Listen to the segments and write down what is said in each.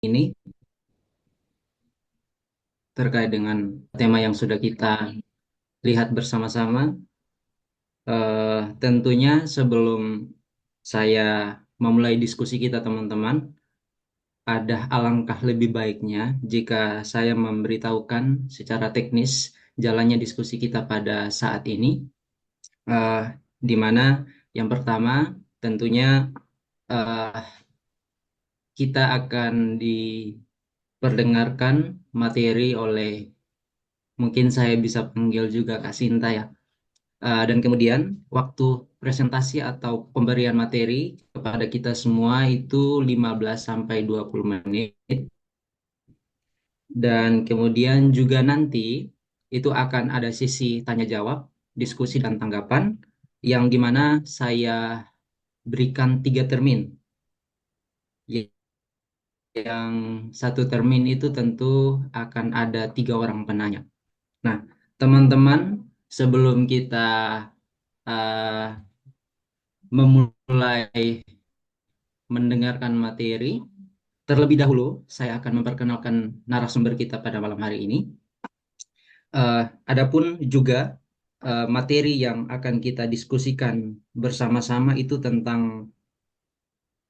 ini terkait dengan tema yang sudah kita lihat bersama-sama. Tentunya sebelum saya memulai diskusi kita teman-teman, ada alangkah lebih baiknya jika saya memberitahukan secara teknis jalannya diskusi kita pada saat ini, eh, di mana yang pertama tentunya eh, kita akan diperdengarkan materi oleh, mungkin saya bisa panggil juga Kak Sinta ya. Dan kemudian waktu presentasi atau pemberian materi kepada kita semua itu 15 sampai 20 menit. Dan kemudian juga nanti itu akan ada sesi tanya jawab, diskusi dan tanggapan yang dimana saya berikan 3 termin. Yang satu termin itu tentu akan ada 3 orang penanya. Nah, teman-teman, sebelum kita uh, memulai mendengarkan materi, terlebih dahulu saya akan memperkenalkan narasumber kita pada malam hari ini. Adapun juga materi yang akan kita diskusikan bersama-sama itu tentang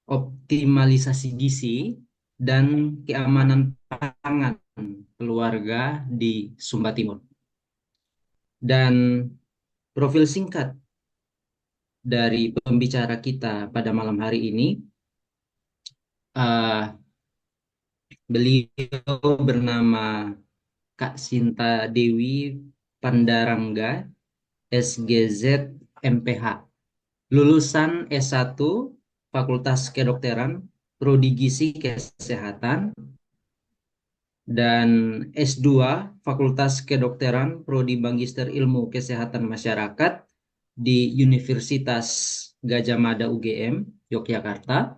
optimalisasi gizi dan keamanan pangan keluarga di Sumba Timur. Dan profil singkat dari pembicara kita pada malam hari ini, uh, beliau bernama Kak Sinta Dewi Pandarangga, SGZ MPH, lulusan S1 Fakultas Kedokteran, Prodi Gizi Kesehatan, dan S2 Fakultas Kedokteran, Prodi Magister Ilmu Kesehatan Masyarakat di Universitas Gadjah Mada UGM, Yogyakarta.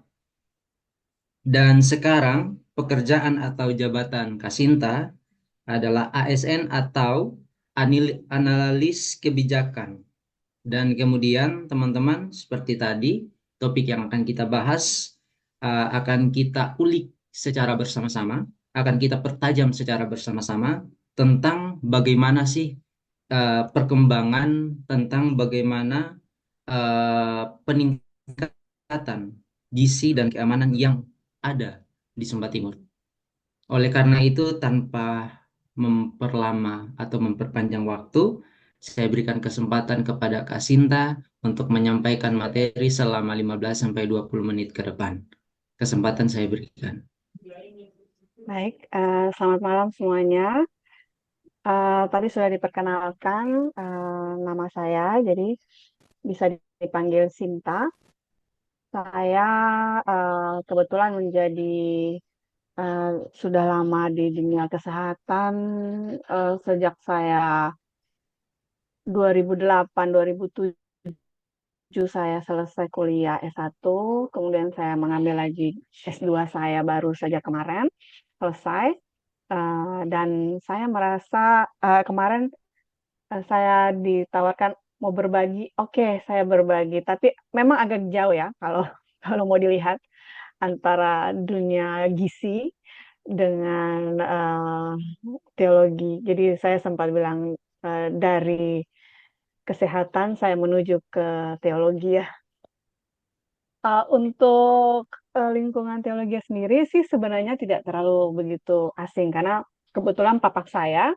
Dan sekarang pekerjaan atau jabatan Kasinta adalah ASN atau analis kebijakan. Dan kemudian teman-teman, seperti tadi topik yang akan kita bahas akan kita ulik secara bersama-sama, akan kita pertajam secara bersama-sama tentang bagaimana sih perkembangan, tentang bagaimana peningkatan gizi dan keamanan yang ada di Sumba Timur. Oleh karena itu, tanpa memperlama atau memperpanjang waktu, saya berikan kesempatan kepada Kak Sinta untuk menyampaikan materi selama 15 sampai 20 menit ke depan. Kesempatan saya berikan. Baik, selamat malam semuanya. Tadi sudah diperkenalkan nama saya, jadi bisa dipanggil Sinta. Saya kebetulan menjadi eh, sudah lama di dunia kesehatan sejak saya 2008, 2007 saya selesai kuliah S1, kemudian saya mengambil lagi S2 saya baru saja kemarin selesai. Dan saya merasa kemarin saya ditawarkan mau berbagi, oke, saya berbagi. Tapi memang agak jauh ya kalau kalau mau dilihat antara dunia gizi dengan teologi. Jadi saya sempat bilang dari kesehatan saya menuju ke teologi ya. Untuk lingkungan teologi sendiri sih sebenarnya tidak terlalu begitu asing karena kebetulan papak saya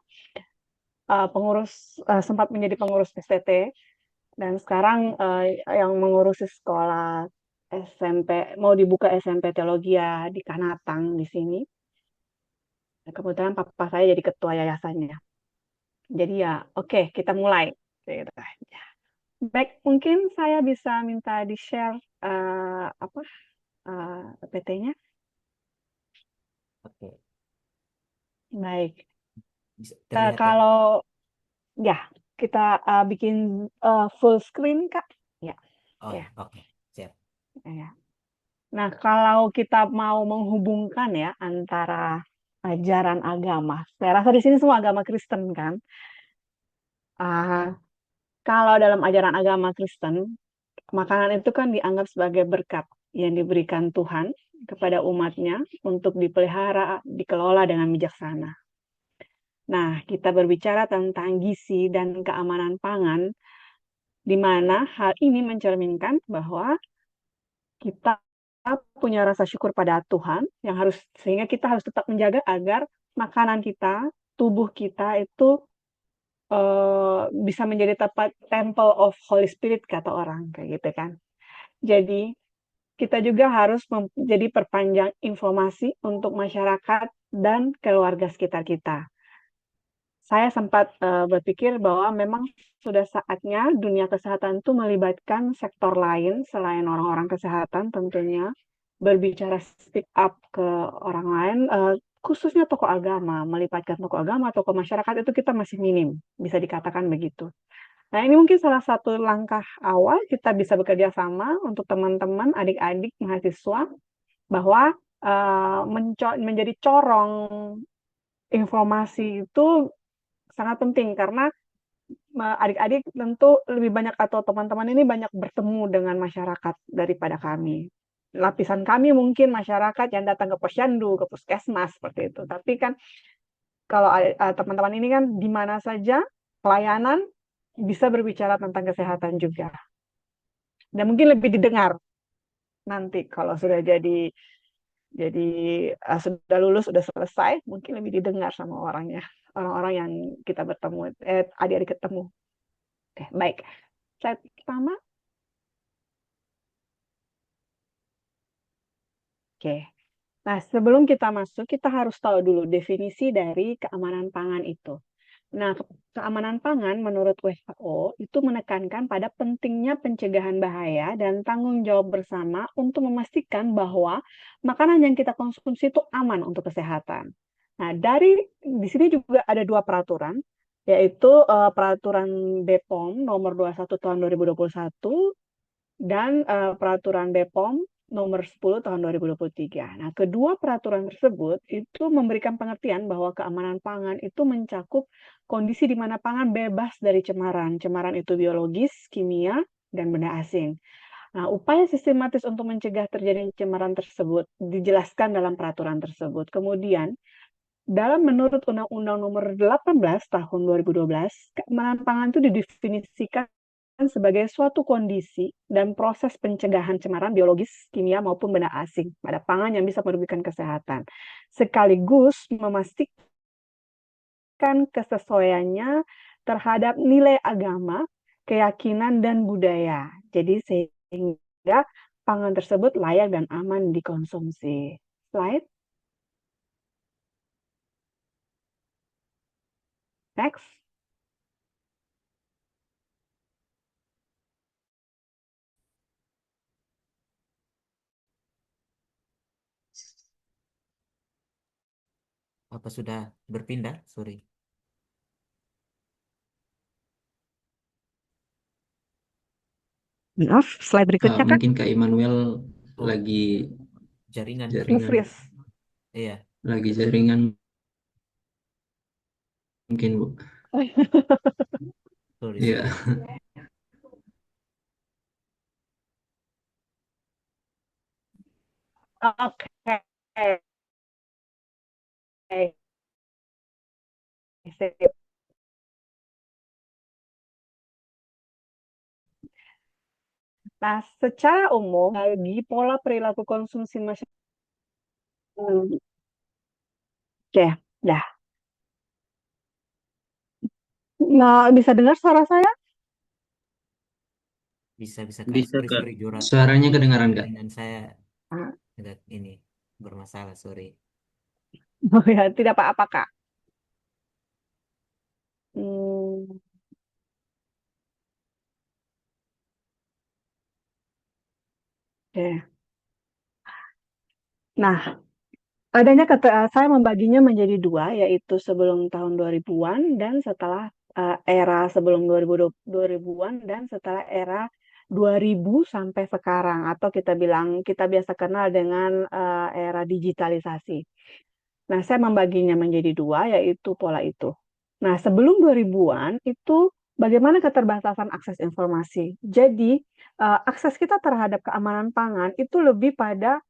pengurus sempat menjadi pengurus STT dan sekarang yang mengurusi sekolah SMP mau dibuka SMP teologi ya di Kanatang di sini. Kebetulan papa saya jadi ketua yayasannya. Jadi ya oke, kita mulai. Gitu aja. Baik, mungkin saya bisa minta di-share apa PT-nya. Oke, Baik. bisa terlihat ya? Kalau ya kita bikin full screen Kak. Ya, Oh ya, ya, oke, siap. ya. Nah, kalau kita mau menghubungkan ya antara ajaran agama, saya rasa di sini semua agama Kristen kan. Ah, kalau dalam ajaran agama Kristen, makanan itu kan dianggap sebagai berkat yang diberikan Tuhan. kepada umatnya untuk dipelihara, dikelola dengan bijaksana. Nah, kita berbicara tentang gizi dan keamanan pangan, di mana hal ini mencerminkan bahwa kita punya rasa syukur pada Tuhan yang harus sehingga kita harus tetap menjaga agar makanan kita, tubuh kita itu bisa menjadi tempat temple of Holy Spirit kata orang kayak gitu kan. Jadi kita juga harus menjadi perpanjang informasi untuk masyarakat dan keluarga sekitar kita. Saya sempat berpikir bahwa memang sudah saatnya dunia kesehatan itu melibatkan sektor lain selain orang-orang kesehatan tentunya, berbicara speak up ke orang lain, khususnya tokoh agama, melibatkan tokoh agama, tokoh masyarakat itu kita masih minim, bisa dikatakan begitu. Nah, ini mungkin salah satu langkah awal kita bisa bekerja sama untuk teman-teman, adik-adik, mahasiswa, bahwa menjadi corong informasi itu sangat penting karena adik-adik tentu lebih banyak atau teman-teman ini banyak bertemu dengan masyarakat daripada kami. Lapisan kami mungkin masyarakat yang datang ke posyandu, ke puskesmas seperti itu. Tapi kan kalau teman-teman ini kan di mana saja pelayanan bisa berbicara tentang kesehatan juga. Dan mungkin lebih didengar nanti kalau sudah jadi sudah lulus, sudah selesai, mungkin lebih didengar sama orangnya, orang-orang yang kita bertemu, adik-adik ketemu. Oke, baik. Slide pertama. Oke. Nah, sebelum kita masuk, kita harus tahu dulu definisi dari keamanan pangan itu. Nah, keamanan pangan menurut WHO itu menekankan pada pentingnya pencegahan bahaya dan tanggung jawab bersama untuk memastikan bahwa makanan yang kita konsumsi itu aman untuk kesehatan. Nah, di sini juga ada dua peraturan, yaitu peraturan BPOM nomor 21 tahun 2021 dan peraturan BPOM nomor 10 tahun 2023. Nah, kedua peraturan tersebut itu memberikan pengertian bahwa keamanan pangan itu mencakup kondisi di mana pangan bebas dari cemaran. Cemaran itu biologis, kimia, dan benda asing. Nah, upaya sistematis untuk mencegah terjadinya cemaran tersebut dijelaskan dalam peraturan tersebut. Kemudian, menurut Undang-Undang nomor 18 tahun 2012, keamanan pangan itu didefinisikan sebagai suatu kondisi dan proses pencegahan cemaran biologis, kimia maupun benda asing pada pangan yang bisa merugikan kesehatan, sekaligus memastikan kesesuaiannya terhadap nilai agama, keyakinan dan budaya. Jadi sehingga pangan tersebut layak dan aman dikonsumsi. Slide. Next. Apa sudah berpindah? Sorry. Maaf, slide berikutnya kan? Mungkin Kak Immanuel Oh, lagi jaringan. jaringan, Iya, lagi jaringan mungkin Bu. sorry, Iya. sorry. Oke. Sip. Nah, secara umum bagi pola perilaku konsumsi masyarakat, oke, dah. Nah, bisa dengar suara saya? Bisa Kak. Bisa Sorry, Kak. sorry, Jura. Suaranya kedengaran Kak? Jaringan saya Ah, agak ini bermasalah, sorry. oh ya, tidak apa-apa, Kak. Hmm, oke. Nah, saya membaginya menjadi dua, yaitu sebelum tahun 2000-an dan setelah era sebelum 2000-an dan setelah era 2000 sampai sekarang, atau kita biasa kenal dengan era digitalisasi. Nah, saya membaginya menjadi dua, yaitu pola itu. Nah, sebelum 2000-an itu bagaimana keterbatasan akses informasi. Jadi, akses kita terhadap keamanan pangan itu lebih pada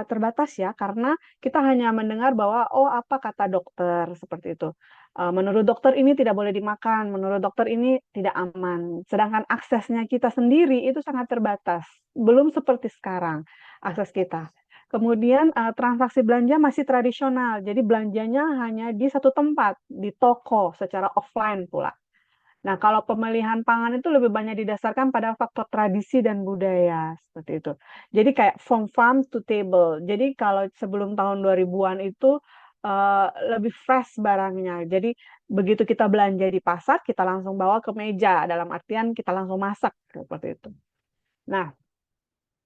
terbatas ya, karena kita hanya mendengar bahwa oh apa kata dokter seperti itu. Menurut dokter ini tidak boleh dimakan, menurut dokter ini tidak aman. Sedangkan aksesnya kita sendiri itu sangat terbatas, belum seperti sekarang akses kita. Kemudian transaksi belanja masih tradisional, jadi belanjanya hanya di satu tempat, di toko secara offline pula. Nah, kalau pemilihan pangan itu lebih banyak didasarkan pada faktor tradisi dan budaya, seperti itu. Jadi kayak from farm to table. Jadi kalau sebelum tahun 2000-an itu lebih fresh barangnya. Jadi begitu kita belanja di pasar, kita langsung bawa ke meja, dalam artian kita langsung masak, seperti itu. Nah,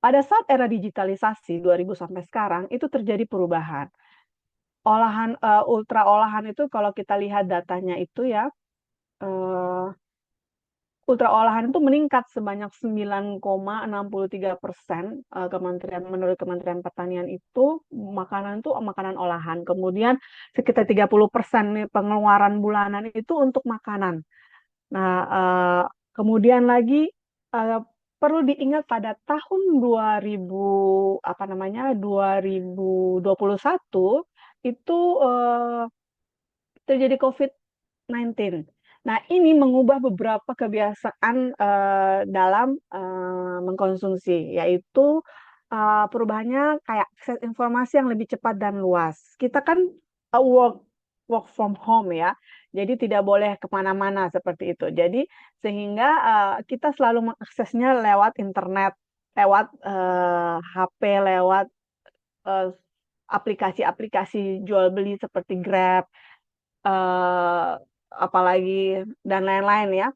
pada saat era digitalisasi 2000 sampai sekarang, itu terjadi perubahan. Ultra olahan itu kalau kita lihat datanya itu ya, eh, ultra olahan itu meningkat sebanyak 9,63%. Menurut Kementerian Pertanian itu makanan olahan. Kemudian sekitar 30% nih pengeluaran bulanan itu untuk makanan. Nah, kemudian lagi eh, perlu diingat pada tahun 2021 itu terjadi COVID-19. Nah, ini mengubah beberapa kebiasaan dalam mengkonsumsi, yaitu perubahannya kayak akses informasi yang lebih cepat dan luas. Kita kan work from home ya, jadi tidak boleh kemana-mana seperti itu. Jadi sehingga kita selalu mengaksesnya lewat internet, lewat HP, lewat eh, aplikasi-aplikasi jual beli seperti Grab, eh, apalagi dan lain-lain ya,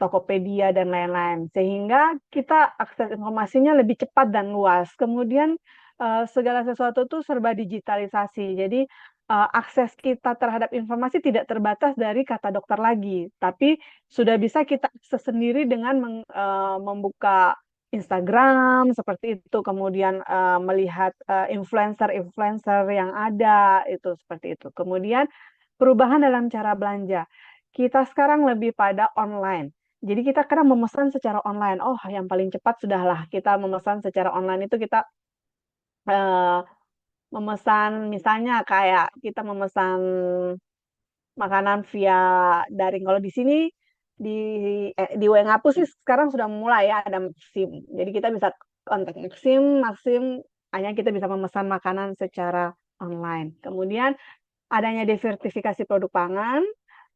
Tokopedia dan lain-lain, sehingga kita akses informasinya lebih cepat dan luas. Kemudian segala sesuatu itu serba digitalisasi, jadi akses kita terhadap informasi tidak terbatas dari kata dokter lagi, tapi sudah bisa kita akses sendiri dengan membuka Instagram seperti itu, kemudian melihat influencer-influencer yang ada itu seperti itu. Kemudian perubahan dalam cara belanja. Kita sekarang lebih pada online. Jadi kita kadang memesan secara online. Oh, yang paling cepat sudahlah kita memesan secara online itu kita eh, memesan misalnya kayak kita memesan makanan via daring. Kalau di sini di Wengapu sih sekarang sudah mulai ya ada Maxim. Jadi kita bisa kontak Maxim hanya kita bisa memesan makanan secara online. Kemudian adanya diversifikasi produk pangan,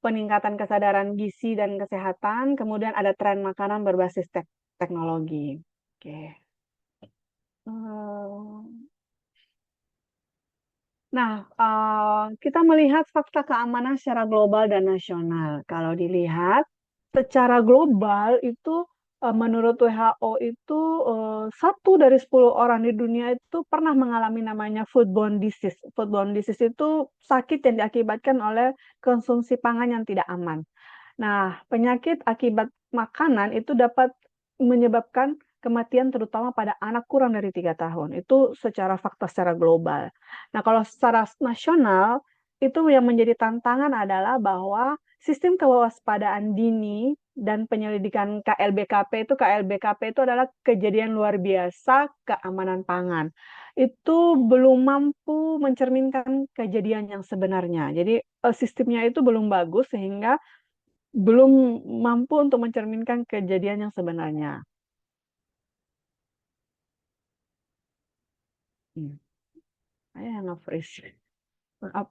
peningkatan kesadaran gizi dan kesehatan, kemudian ada tren makanan berbasis teknologi. Oke. Nah, kita melihat fakta keamanan secara global dan nasional. Kalau dilihat secara global itu menurut WHO itu 1 dari 10 orang di dunia itu pernah mengalami namanya foodborne disease. Foodborne disease itu sakit yang diakibatkan oleh konsumsi pangan yang tidak aman. Nah, penyakit akibat makanan itu dapat menyebabkan kematian terutama pada anak kurang dari 3 tahun. Itu secara fakta secara global. Nah, kalau secara nasional, itu yang menjadi tantangan adalah bahwa sistem kewaspadaan dini dan penyelidikan KLBKP itu adalah kejadian luar biasa keamanan pangan. Itu belum mampu mencerminkan kejadian yang sebenarnya. Jadi sistemnya itu belum bagus sehingga belum mampu untuk mencerminkan kejadian yang sebenarnya. Saya nge-freeze. Maaf.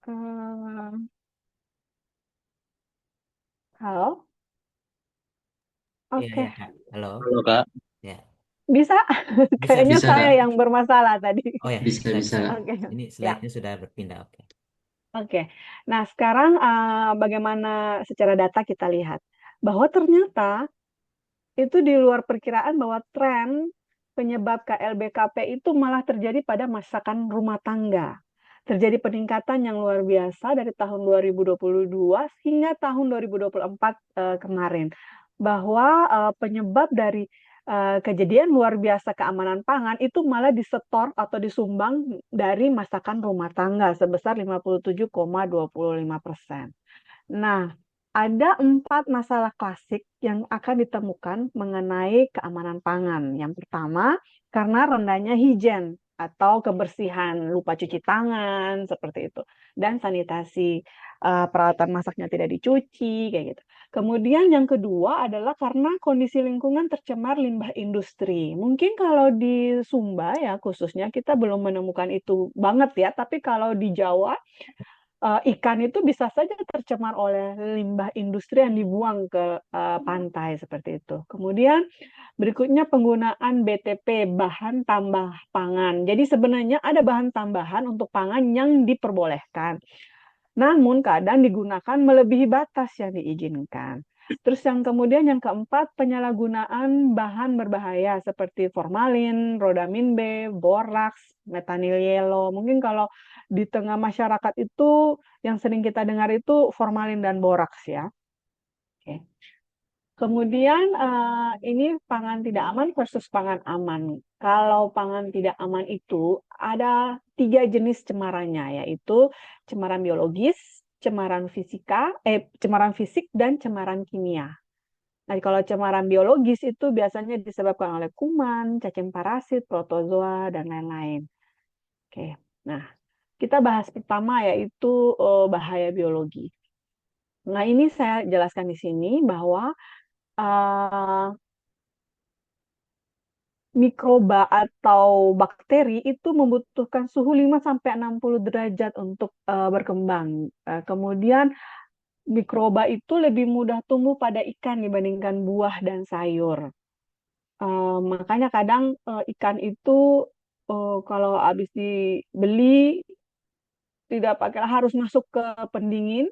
Eh, halo? Iya, Oke. iya, Kak. Halo. Halo Kak, Ya. Bisa? Bisa, Kayaknya bisa. bisa saya Kak, yang bermasalah tadi. Oh ya, bisa bisa, bisa bisa. Kak. Oke. Ini Ya. slide-nya sudah berpindah. Oke. Oke. Nah, sekarang bagaimana secara data kita lihat bahwa ternyata itu di luar perkiraan bahwa tren penyebab KLBKP itu malah terjadi pada masakan rumah tangga. Terjadi peningkatan yang luar biasa dari tahun 2022 hingga tahun 2024 kemarin. Bahwa penyebab dari kejadian luar biasa keamanan pangan itu malah disetor atau disumbang dari masakan rumah tangga sebesar 57,25%. Nah, Ada 4 masalah klasik yang akan ditemukan mengenai keamanan pangan. Yang pertama, karena rendahnya higien atau kebersihan, lupa cuci tangan, seperti itu. Dan sanitasi, peralatan masaknya tidak dicuci, kayak gitu. Kemudian yang kedua adalah karena kondisi lingkungan tercemar limbah industri. Mungkin kalau di Sumba ya khususnya kita belum menemukan itu banget ya, tapi kalau di Jawa ikan itu bisa saja tercemar oleh limbah industri yang dibuang ke pantai seperti itu. Kemudian berikutnya penggunaan BTP, bahan tambah pangan. Jadi sebenarnya ada bahan tambahan untuk pangan yang diperbolehkan. Namun kadang digunakan melebihi batas yang diizinkan. Terus kemudian yang keempat, penyalahgunaan bahan berbahaya seperti formalin, rodamin B, boraks, metanil yellow. Mungkin kalau di tengah masyarakat itu yang sering kita dengar itu formalin dan boraks ya. Oke. Kemudian ini pangan tidak aman versus pangan aman. Kalau pangan tidak aman itu ada 3 jenis cemarannya, yaitu cemaran biologis, cemaran fisik dan cemaran kimia. Nah, kalau cemaran biologis itu biasanya disebabkan oleh kuman, cacing parasit, protozoa dan lain-lain. Oke. Nah, kita bahas pertama yaitu bahaya biologi. Nah, ini saya jelaskan di sini bahwa uh, mikroba atau bakteri itu membutuhkan suhu 5-60 derajat untuk berkembang. Kemudian mikroba itu lebih mudah tumbuh pada ikan dibandingkan buah dan sayur. Makanya kadang ikan itu kalau habis dibeli tidak pakai harus masuk ke pendingin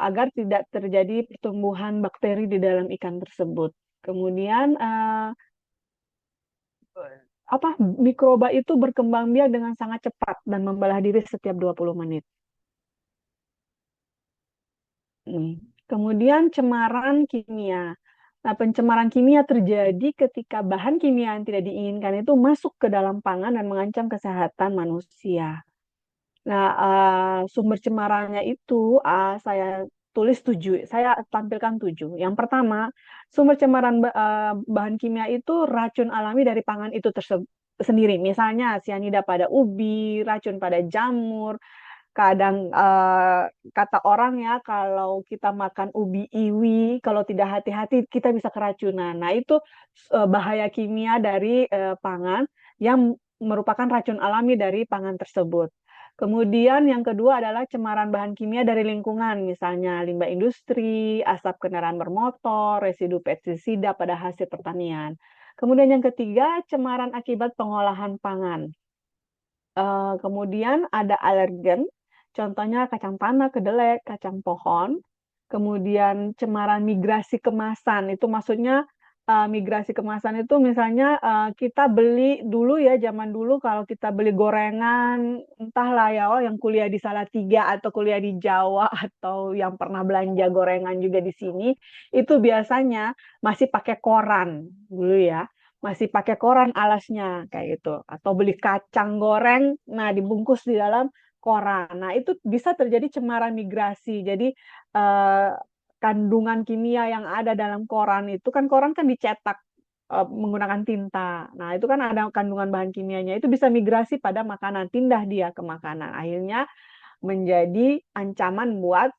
agar tidak terjadi pertumbuhan bakteri di dalam ikan tersebut. Kemudian mikroba itu berkembang biak dengan sangat cepat dan membelah diri setiap 20 menit. Kemudian cemaran kimia. Nah, pencemaran kimia terjadi ketika bahan kimia yang tidak diinginkan itu masuk ke dalam pangan dan mengancam kesehatan manusia. Nah, sumber cemarannya itu saya tulis 7, saya tampilkan 7. Yang pertama, sumber cemaran bahan kimia itu racun alami dari pangan itu sendiri. Misalnya sianida pada ubi, racun pada jamur. Kadang kata orang ya, kalau kita makan ubi iwi, kalau tidak hati-hati kita bisa keracunan. Nah, itu bahaya kimia dari pangan yang merupakan racun alami dari pangan tersebut. Kemudian yang kedua adalah cemaran bahan kimia dari lingkungan, misalnya limbah industri, asap kendaraan bermotor, residu pestisida pada hasil pertanian. Kemudian yang ketiga, cemaran akibat pengolahan pangan. Kemudian ada alergen, contohnya kacang tanah, kedelai, kacang pohon. Kemudian cemaran migrasi kemasan, itu maksudnya migrasi kemasan itu misalnya kita beli dulu ya, zaman dulu kalau kita beli gorengan, entahlah ya, yang kuliah di Salatiga atau kuliah di Jawa atau yang pernah belanja gorengan juga di sini, itu biasanya masih pakai koran dulu ya, masih pakai koran alasnya kayak gitu, atau beli kacang goreng nah dibungkus di dalam koran. Nah, itu bisa terjadi cemaran migrasi. Jadi eh, kandungan kimia yang ada dalam koran kan dicetak menggunakan tinta. Nah, itu kan ada kandungan bahan kimianya. Itu bisa migrasi pada makanan, pindah dia ke makanan. Akhirnya menjadi ancaman buat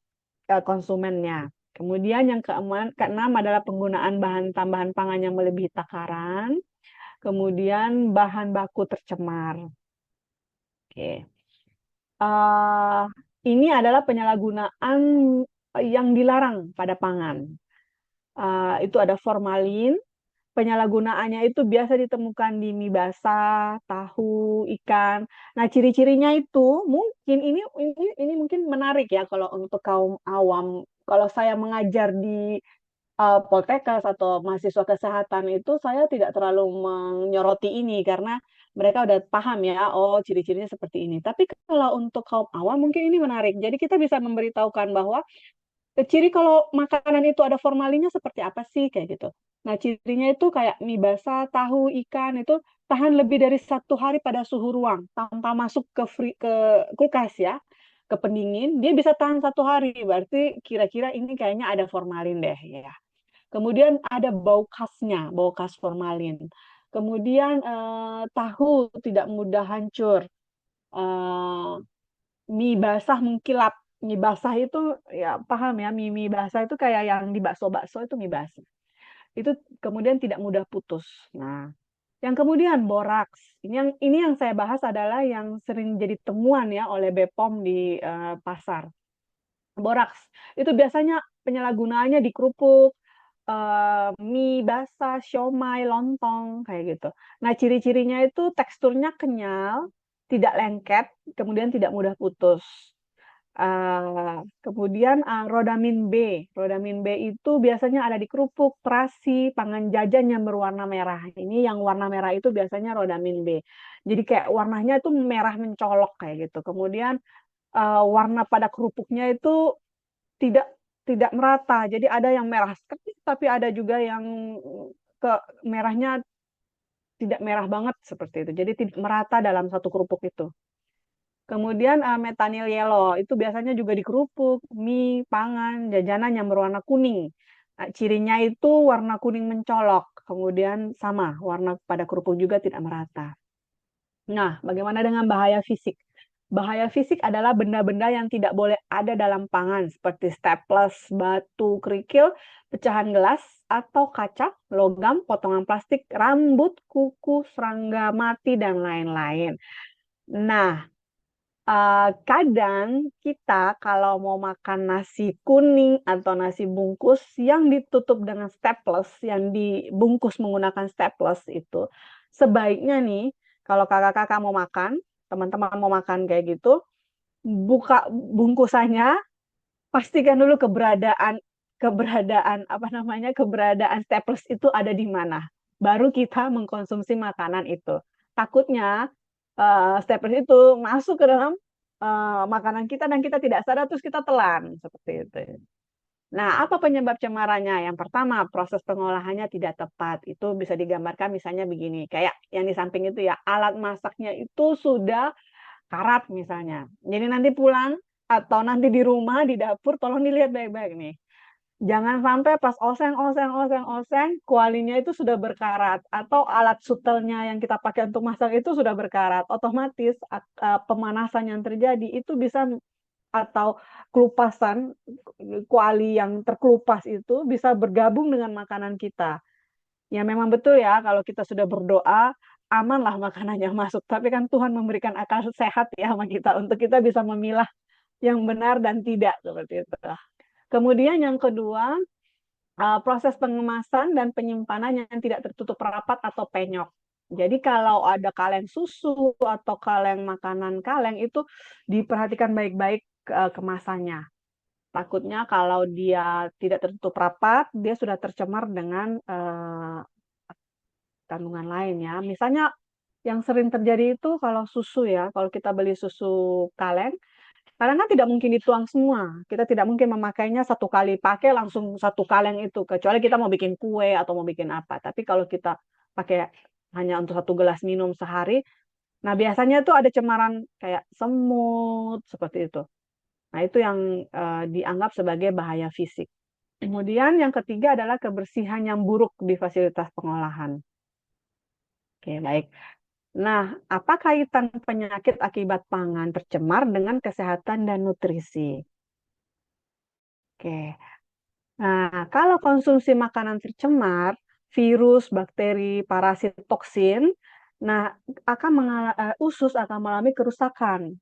konsumennya. Kemudian yang keenam adalah penggunaan bahan tambahan pangan yang melebihi takaran. Kemudian bahan baku tercemar. Oke. Uh, ini adalah penyalahgunaan yang dilarang pada pangan. Itu ada formalin. Penyalahgunaannya itu biasa ditemukan di mie basah, tahu, ikan. Nah, ciri-cirinya itu mungkin ini mungkin menarik ya kalau untuk kaum awam. Kalau saya mengajar di Poltekkes atau mahasiswa kesehatan itu saya tidak terlalu menyoroti ini karena mereka udah paham ya, oh ciri-cirinya seperti ini. Tapi kalau untuk kaum awam mungkin ini menarik. Jadi kita bisa memberitahukan bahwa ciri kalau makanan itu ada formalinnya seperti apa sih kayak gitu. Nah, cirinya itu kayak mie basah, tahu, ikan itu tahan lebih dari 1 hari pada suhu ruang tanpa masuk ke kulkas ya. ke pendingin, dia bisa tahan 1 hari. Berarti kira-kira ini kayaknya ada formalin deh ya. Kemudian ada bau khasnya, bau khas formalin. Kemudian tahu tidak mudah hancur. Eh, Mie basah mengkilap. Mie basah itu ya paham ya, mie basah itu kayak yang di bakso-bakso itu mie basah. Itu kemudian tidak mudah putus. Nah, yang kemudian boraks. Ini yang saya bahas adalah yang sering jadi temuan ya oleh BPOM di pasar. Boraks itu biasanya penyalahgunaannya di kerupuk, mie basah, siomay, lontong kayak gitu. Nah, ciri-cirinya itu teksturnya kenyal, tidak lengket, kemudian tidak mudah putus. Kemudian rodamin B. Rodamin B itu biasanya ada di kerupuk, terasi, pangan jajan yang berwarna merah. Ini yang warna merah itu biasanya rodamin B. Jadi kayak warnanya itu merah mencolok kayak gitu. Kemudian warna pada kerupuknya itu tidak tidak merata. Jadi ada yang merah sekali, tapi ada juga yang ke merahnya tidak merah banget seperti itu. Jadi tidak merata dalam satu kerupuk itu. Kemudian methanol yellow itu biasanya juga di kerupuk, mie, pangan, jajanan yang berwarna kuning. Nah, cirinya itu warna kuning mencolok. Kemudian sama, warna pada kerupuk juga tidak merata. Nah, bagaimana dengan bahaya fisik? Bahaya fisik adalah benda-benda yang tidak boleh ada dalam pangan, seperti staples, batu, kerikil, pecahan gelas, atau kaca, logam, potongan plastik, rambut, kuku, serangga mati, dan lain-lain. Nah, kadang kita kalau mau makan nasi kuning atau nasi bungkus yang ditutup dengan staples, yang dibungkus menggunakan staples itu, sebaiknya nih, kalau kakak-kakak mau makan, teman-teman mau makan kayak gitu, buka bungkusannya, pastikan dulu keberadaan keberadaan apa namanya keberadaan staples itu ada di mana. Baru kita mengkonsumsi makanan itu. Takutnya staples itu masuk ke dalam makanan kita dan kita tidak sadar terus kita telan seperti itu. Nah, apa penyebab cemarannya? Yang pertama, proses pengolahannya tidak tepat. Itu bisa digambarkan misalnya begini, kayak yang di samping itu ya, alat masaknya itu sudah karat misalnya. Jadi nanti pulang atau nanti di rumah di dapur tolong dilihat baik-baik nih. Jangan sampai pas oseng, kualinya itu sudah berkarat atau alat sutelnya yang kita pakai untuk masak itu sudah berkarat. Otomatis pemanasan yang terjadi itu bisa atau kelupasan kuali yang terkelupas itu bisa bergabung dengan makanan kita. Ya memang betul ya kalau kita sudah berdoa amanlah makanannya masuk. Tapi kan Tuhan memberikan akal sehat ya sama kita untuk kita bisa memilah yang benar dan tidak seperti itu. Kemudian yang kedua, proses pengemasan dan penyimpanan yang tidak tertutup rapat atau penyok. Jadi kalau ada kaleng susu atau kaleng makanan kaleng itu diperhatikan baik-baik kemasannya. Takutnya kalau dia tidak tertutup rapat, dia sudah tercemar dengan kandungan lain ya. Misalnya yang sering terjadi itu kalau susu ya, kalau kita beli susu kaleng, karena kan tidak mungkin dituang semua. Kita tidak mungkin memakainya satu kali pakai langsung satu kaleng itu, kecuali kita mau bikin kue atau mau bikin apa. Tapi kalau kita pakai hanya untuk 1 gelas minum sehari, nah biasanya tuh ada cemaran kayak semut seperti itu. Nah itu yang dianggap sebagai bahaya fisik. Kemudian yang ketiga adalah kebersihan yang buruk di fasilitas pengolahan. Oke, baik. Nah, apa kaitan penyakit akibat pangan tercemar dengan kesehatan dan nutrisi? Oke. Nah, kalau konsumsi makanan tercemar, virus, bakteri, parasit, toksin, nah usus akan mengalami kerusakan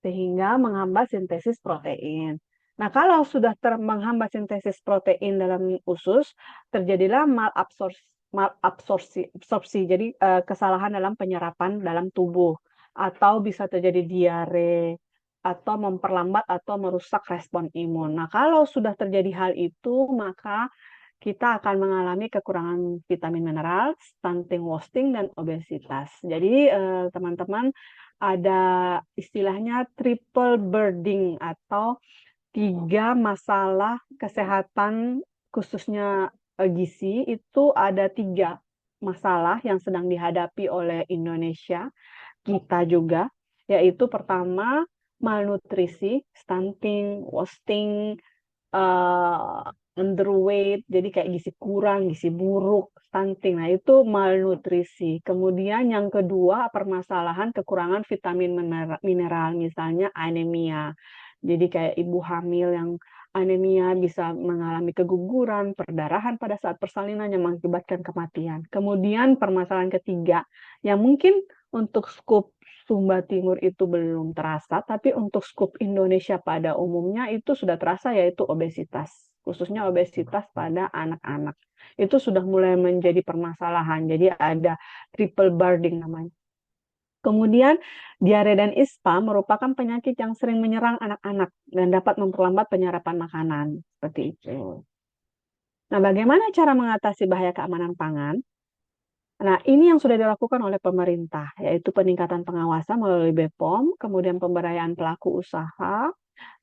sehingga menghambat sintesis protein. Nah, kalau sudah menghambat sintesis protein dalam usus, terjadilah malabsorpsi, jadi kesalahan dalam penyerapan dalam tubuh, atau bisa terjadi diare, atau memperlambat atau merusak respon imun. Nah, kalau sudah terjadi hal itu, maka kita akan mengalami kekurangan vitamin mineral, stunting, wasting, dan obesitas. Jadi, teman-teman, ada istilahnya triple burden atau 3 masalah kesehatan khususnya gizi itu ada 3 masalah yang sedang dihadapi oleh Indonesia, kita juga, yaitu pertama malnutrisi, stunting, wasting, underweight, jadi kayak gizi kurang, gizi buruk, stunting. Nah, itu malnutrisi. Kemudian yang kedua, permasalahan kekurangan vitamin mineral, misalnya anemia. Jadi kayak ibu hamil yang anemia bisa mengalami keguguran, perdarahan pada saat persalinan yang mengakibatkan kematian. Kemudian permasalahan ketiga, yang mungkin untuk skup Sumba Timur itu belum terasa, tapi untuk skup Indonesia pada umumnya itu sudah terasa, yaitu obesitas, khususnya obesitas pada anak-anak. Itu sudah mulai menjadi permasalahan. Jadi ada triple burden namanya. Kemudian, diare dan ispa merupakan penyakit yang sering menyerang anak-anak dan dapat memperlambat penyerapan makanan. Seperti itu. Nah, bagaimana cara mengatasi bahaya keamanan pangan? Nah, ini yang sudah dilakukan oleh pemerintah, yaitu peningkatan pengawasan melalui BPOM, kemudian pemberdayaan pelaku usaha,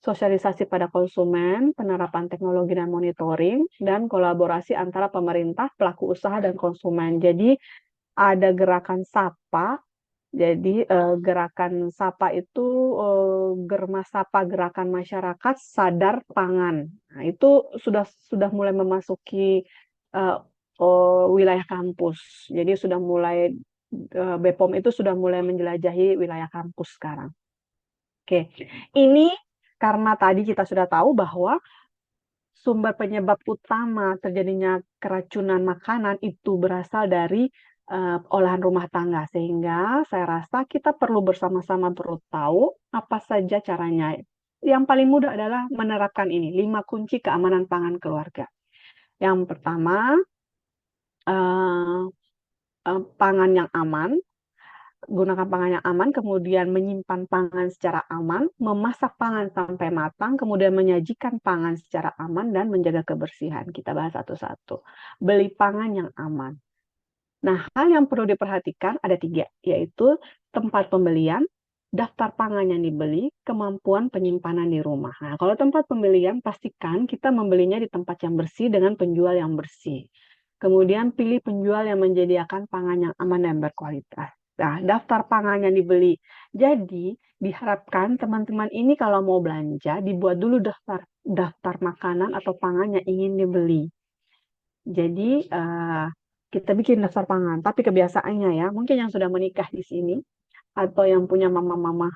sosialisasi pada konsumen, penerapan teknologi dan monitoring, dan kolaborasi antara pemerintah, pelaku usaha, dan konsumen. Jadi, ada gerakan SAPA. Jadi, gerakan SAPA itu Germas Sapa Gerakan Masyarakat Sadar Pangan. Nah, itu sudah mulai memasuki eh, wilayah kampus. Jadi sudah mulai BPOM itu sudah mulai menjelajahi wilayah kampus sekarang. Oke, ini karena tadi kita sudah tahu bahwa sumber penyebab utama terjadinya keracunan makanan itu berasal dari olahan rumah tangga. Sehingga saya rasa kita perlu bersama-sama tahu apa saja caranya. Yang paling mudah adalah menerapkan ini, 5 kunci keamanan pangan keluarga. Yang pertama, eh, pangan yang aman, gunakan pangan yang aman, kemudian menyimpan pangan secara aman, memasak pangan sampai matang, kemudian menyajikan pangan secara aman, dan menjaga kebersihan. Kita bahas satu-satu. Beli pangan yang aman. Nah, hal yang perlu diperhatikan ada 3, yaitu tempat pembelian, daftar pangan yang dibeli, kemampuan penyimpanan di rumah. Nah, kalau tempat pembelian, pastikan kita membelinya di tempat yang bersih dengan penjual yang bersih. Kemudian pilih penjual yang menyediakan pangan yang aman dan berkualitas. Nah, daftar pangan yang dibeli. Jadi, diharapkan teman-teman ini kalau mau belanja, dibuat dulu daftar makanan atau pangan yang ingin dibeli. Jadi, kita bikin daftar pangan. Tapi kebiasaannya ya, mungkin yang sudah menikah di sini, atau yang punya mama-mama,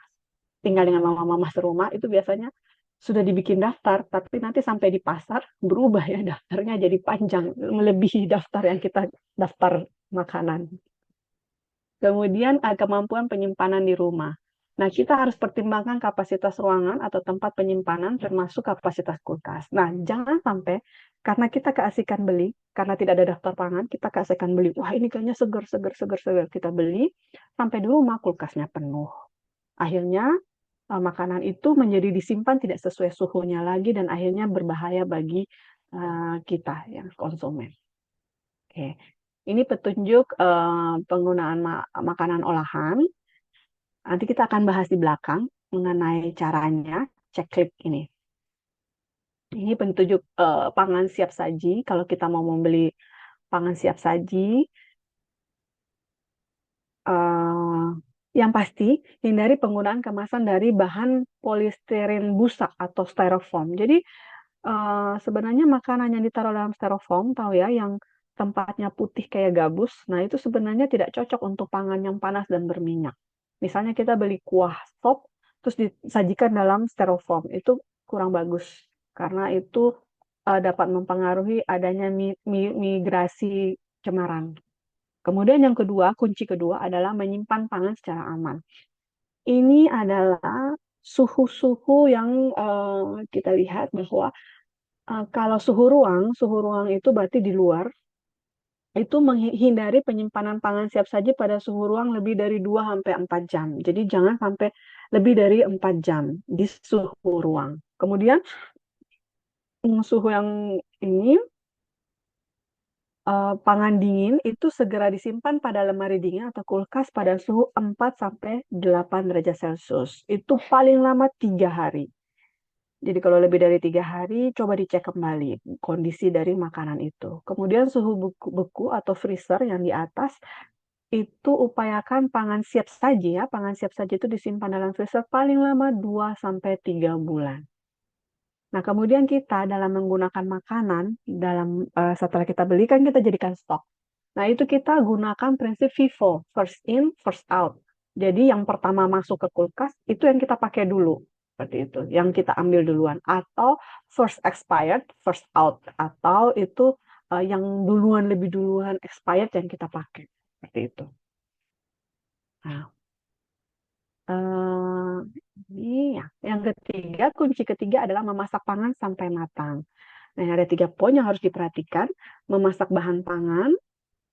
tinggal dengan mama-mama serumah, itu biasanya sudah dibikin daftar, tapi nanti sampai di pasar, berubah ya daftarnya jadi panjang, melebihi daftar yang kita daftar makanan. Kemudian kemampuan penyimpanan di rumah. Nah, kita harus pertimbangkan kapasitas ruangan atau tempat penyimpanan termasuk kapasitas kulkas. Nah, jangan sampai karena kita keasikan beli, karena tidak ada daftar pangan, kita keasikan beli. Wah, ini kayaknya segar, segar, segar, segar. Kita beli, sampai di rumah kulkasnya penuh. Akhirnya, makanan itu menjadi disimpan tidak sesuai suhunya lagi dan akhirnya berbahaya bagi kita yang konsumen. Oke. Ini petunjuk penggunaan makanan olahan. Nanti kita akan bahas di belakang mengenai caranya, ceklik ini. Ini petunjuk pangan siap saji. Kalau kita mau membeli pangan siap saji, yang pasti hindari penggunaan kemasan dari bahan polistiren busa atau styrofoam. Jadi sebenarnya makanan yang ditaruh dalam styrofoam, tahu ya, yang tempatnya putih kayak gabus, nah itu sebenarnya tidak cocok untuk pangan yang panas dan berminyak. Misalnya kita beli kuah sop, terus disajikan dalam styrofoam, itu kurang bagus, karena itu dapat mempengaruhi adanya migrasi cemaran. Kemudian yang kedua, kunci kedua adalah menyimpan pangan secara aman. Ini adalah suhu-suhu yang kita lihat bahwa kalau suhu ruang itu berarti di luar, itu menghindari penyimpanan pangan siap saji pada suhu ruang lebih dari 2-4 jam. Jadi jangan sampai lebih dari 4 jam di suhu ruang. Kemudian suhu yang ini, pangan dingin itu segera disimpan pada lemari dingin atau kulkas pada suhu 4-8 derajat Celcius. Itu paling lama 3 hari. Jadi kalau lebih dari 3 hari, coba dicek kembali kondisi dari makanan itu. Kemudian suhu beku atau freezer yang di atas, itu upayakan pangan siap saji ya. Pangan siap saji itu disimpan dalam freezer paling lama 2 sampai 3 bulan. Nah, kemudian kita dalam menggunakan makanan, setelah kita beli kan kita jadikan stok. Nah, itu kita gunakan prinsip FIFO, first in, first out. Jadi yang pertama masuk ke kulkas, itu yang kita pakai dulu. Seperti itu, yang kita ambil duluan. Atau first expired, first out. Atau itu yang lebih duluan expired yang kita pakai. Seperti itu. Nah, ini ya. Yang ketiga, kunci ketiga adalah memasak pangan sampai matang. Nah, ada 3 poin yang harus diperhatikan. Memasak bahan pangan,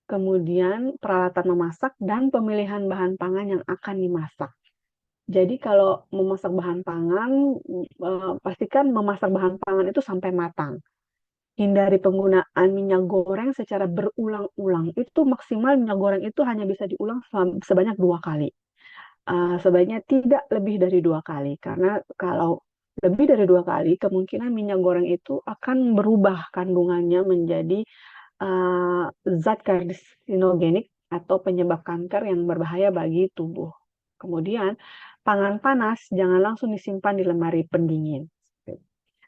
kemudian peralatan memasak, dan pemilihan bahan pangan yang akan dimasak. Jadi kalau memasak bahan pangan, pastikan memasak bahan pangan itu sampai matang. Hindari penggunaan minyak goreng secara berulang-ulang. Itu maksimal minyak goreng itu hanya bisa diulang sebanyak 2 kali. Sebaiknya tidak lebih dari 2 kali, karena kalau lebih dari 2 kali, kemungkinan minyak goreng itu akan berubah kandungannya menjadi zat karsinogenik atau penyebab kanker yang berbahaya bagi tubuh. Kemudian, pangan panas jangan langsung disimpan di lemari pendingin.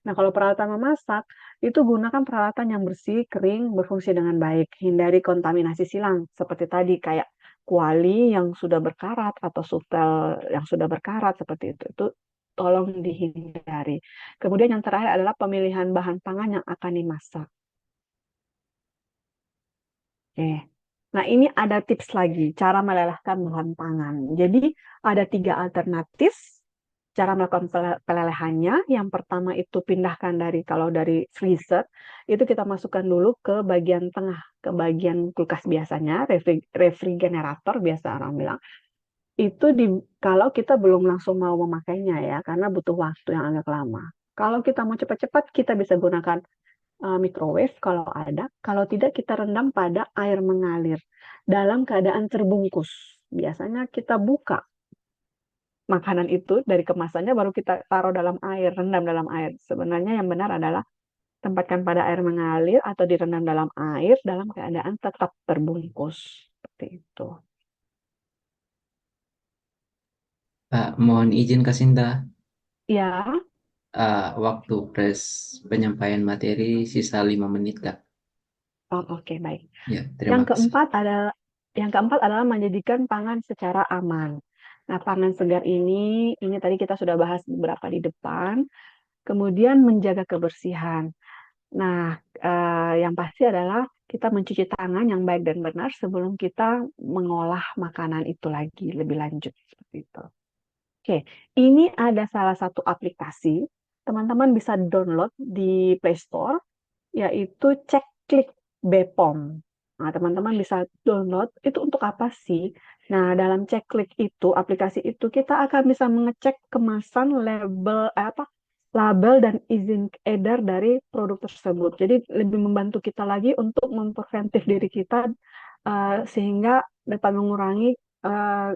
Nah, kalau peralatan memasak, itu gunakan peralatan yang bersih, kering, berfungsi dengan baik. Hindari kontaminasi silang, seperti tadi, kayak kuali yang sudah berkarat atau sutel yang sudah berkarat, seperti itu. Itu tolong dihindari. Kemudian yang terakhir adalah pemilihan bahan pangan yang akan dimasak. Oke. Nah, ini ada tips lagi, cara melelehkan bahan pangan. Jadi, ada 3 alternatif cara melakukan pelelehannya. Yang pertama itu pindahkan kalau dari freezer, itu kita masukkan dulu ke bagian tengah, ke bagian kulkas biasanya, refrigerator biasa orang bilang. Itu kalau kita belum langsung mau memakainya ya, karena butuh waktu yang agak lama. Kalau kita mau cepat-cepat, kita bisa gunakan microwave kalau ada. Kalau tidak, kita rendam pada air mengalir dalam keadaan terbungkus. Biasanya kita buka makanan itu dari kemasannya, baru kita taruh dalam air, rendam dalam air. Sebenarnya yang benar adalah tempatkan pada air mengalir atau direndam dalam air dalam keadaan tetap terbungkus. Seperti itu. Mohon izin Kasinta, Ya, waktu penyampaian materi sisa 5 menit Kak. oh, oke, baik. Ya, Yang terima kasih. keempat adalah menjadikan pangan secara aman. Nah, pangan segar ini tadi kita sudah bahas beberapa di depan. Kemudian menjaga kebersihan. Nah, yang pasti adalah kita mencuci tangan yang baik dan benar sebelum kita mengolah makanan itu lagi lebih lanjut seperti itu. Oke, ini ada salah satu aplikasi teman-teman bisa download di Play Store, yaitu Ceklik Bepom. Nah, teman-teman bisa download itu untuk apa sih? Nah, dalam Ceklik itu, aplikasi itu kita akan bisa mengecek kemasan, label dan izin edar dari produk tersebut. Jadi lebih membantu kita lagi untuk mempreventif diri kita sehingga dapat mengurangi uh,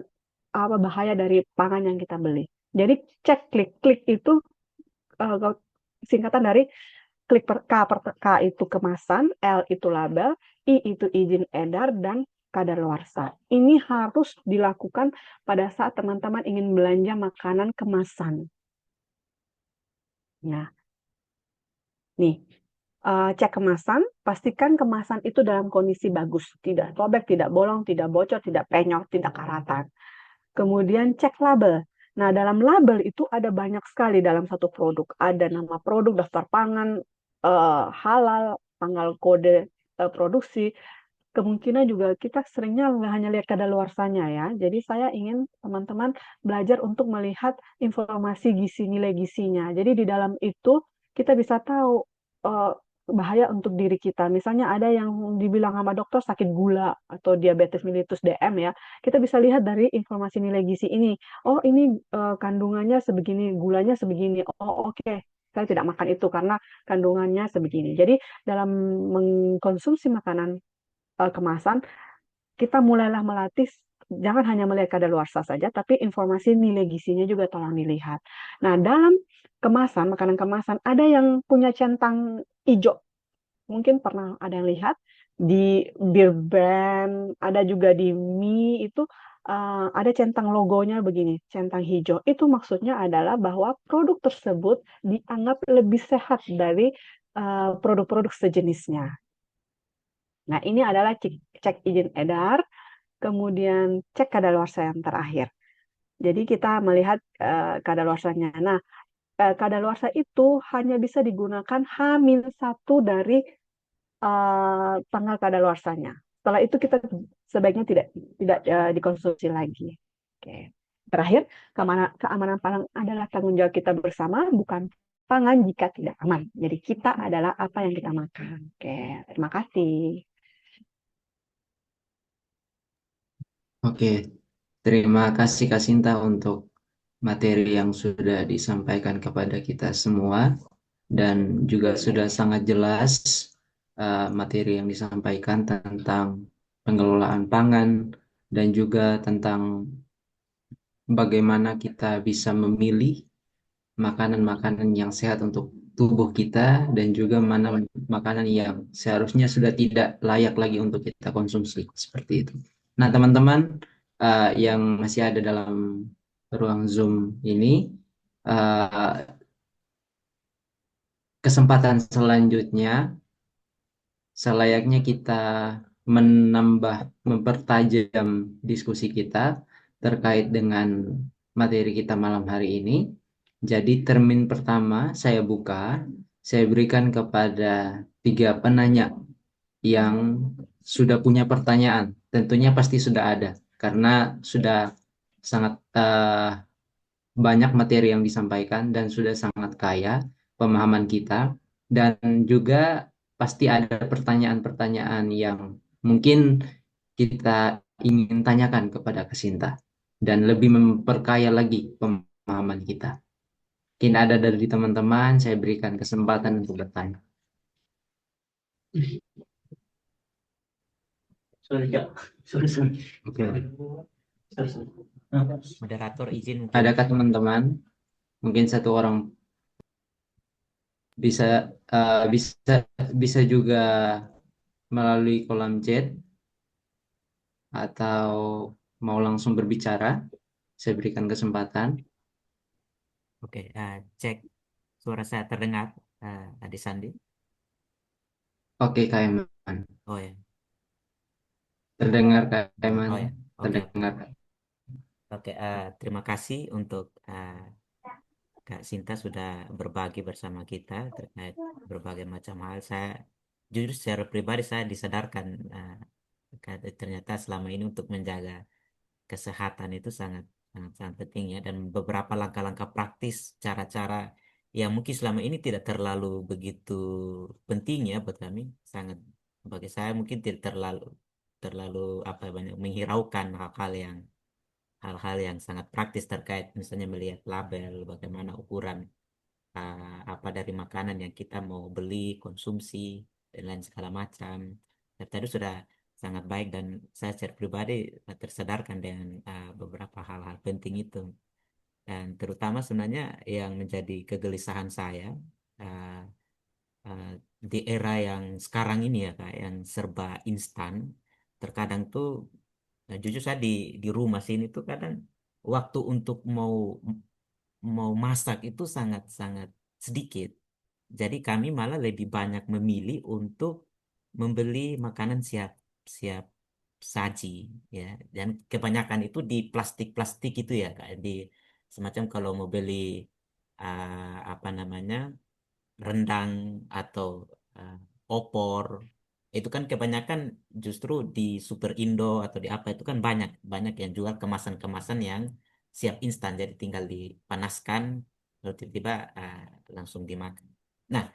bahaya dari pangan yang kita beli. Jadi klik itu uh, singkatan dari K itu kemasan, L itu label, I itu izin edar, dan kadaluarsa. Ini harus dilakukan pada saat teman-teman ingin belanja makanan kemasan. Ya, nih, cek kemasan, pastikan kemasan itu dalam kondisi bagus, tidak sobek, tidak bolong, tidak bocor, tidak penyok, tidak karatan. Kemudian cek label. Nah, dalam label itu ada banyak sekali dalam satu produk. Ada nama produk, daftar pangan, halal, tanggal kode produksi. Kemungkinan juga kita seringnya nggak hanya lihat kadaluarsanya ya. Jadi saya ingin teman-teman belajar untuk melihat informasi nilai gizinya. Jadi di dalam itu kita bisa tahu uh, bahaya untuk diri kita. Misalnya ada yang dibilang sama dokter sakit gula atau diabetes mellitus DM ya. Kita bisa lihat dari informasi nilai gizi ini. Oh, ini kandungannya sebegini, gulanya sebegini. Oh, oke. Saya tidak makan itu karena kandungannya sebegini. Jadi dalam mengkonsumsi makanan kemasan, kita mulailah melatih jangan hanya melihat kadaluarsa saja, tapi informasi nilai gizinya juga tolong dilihat. Nah, dalam kemasan, makanan kemasan, ada yang punya centang hijau. Mungkin pernah ada yang lihat. di Beer Brand, ada juga di mie itu ada centang logonya begini, centang hijau. Itu maksudnya adalah bahwa produk tersebut dianggap lebih sehat dari produk-produk sejenisnya. Nah, ini adalah cek izin edar, kemudian cek kadaluarsa yang terakhir. Jadi kita melihat kadaluarsanya. Nah, kadaluarsa itu hanya bisa digunakan H-1 dari tanggal kadaluarsanya. Setelah itu kita sebaiknya tidak dikonsumsi lagi. Oke. Terakhir, keamanan pangan adalah tanggung jawab kita bersama, bukan pangan jika tidak aman. Jadi kita adalah apa yang kita makan. Oke, terima kasih. Oke, terima kasih Kak Sinta untuk materi yang sudah disampaikan kepada kita semua dan juga sudah sangat jelas materi yang disampaikan tentang pengelolaan pangan dan juga tentang bagaimana kita bisa memilih makanan-makanan yang sehat untuk tubuh kita dan juga mana makanan yang seharusnya sudah tidak layak lagi untuk kita konsumsi seperti itu. Nah, teman-teman yang masih ada dalam ruang Zoom ini, uh, kesempatan selanjutnya selayaknya kita mempertajam diskusi kita terkait dengan materi kita malam hari ini. Jadi termin pertama saya berikan kepada tiga penanya yang sudah punya pertanyaan. Tentunya pasti sudah ada, karena sudah sangat banyak materi yang disampaikan dan sudah sangat kaya pemahaman kita. Dan juga pasti ada pertanyaan-pertanyaan yang mungkin kita ingin tanyakan kepada Kasinta dan lebih memperkaya lagi pemahaman kita. Mungkin ada dari teman-teman, saya berikan kesempatan untuk bertanya. Sorry, Kak. Sorry. Oke. Moderator izin mungkin. Adakah teman-teman, mungkin satu orang bisa bisa bisa juga melalui kolom chat atau mau langsung berbicara, saya berikan kesempatan. Oke, cek suara saya terdengar, Adi Sandi. Oke, Kak Eman. Oh ya, Terdengar, Kak Eman. oh ya, oke, Terdengar. oke. Terima kasih untuk Kak Sinta sudah berbagi bersama kita terkait berbagai macam hal. Saya jujur secara pribadi saya disadarkan ternyata selama ini untuk menjaga kesehatan itu sangat sangat sangat penting ya, dan beberapa langkah-langkah praktis, cara-cara yang mungkin selama ini tidak terlalu begitu penting ya buat kami, sangat bagi saya mungkin tidak terlalu terlalu apa ya, banyak menghiraukan hal-hal yang sangat praktis terkait misalnya melihat label, bagaimana ukuran apa dari makanan yang kita mau beli, konsumsi, dan lain segala macam. Dan tadi sudah sangat baik dan saya secara pribadi tersadarkan dengan beberapa hal-hal penting itu. Dan terutama sebenarnya yang menjadi kegelisahan saya uh, uh, di era yang sekarang ini ya Kak, yang serba instan, terkadang tuh jujur saya di rumah sini tuh kadang waktu untuk mau mau masak itu sangat-sangat sedikit. Jadi kami malah lebih banyak memilih untuk membeli makanan siap siap saji ya. Dan kebanyakan itu di plastik-plastik itu ya Kak. Di semacam kalau mau beli apa namanya rendang atau uh, opor itu kan kebanyakan justru di Super Indo atau di apa itu kan banyak banyak yang jual kemasan-kemasan yang siap instan, jadi tinggal dipanaskan lalu tiba-tiba langsung dimakan. Nah,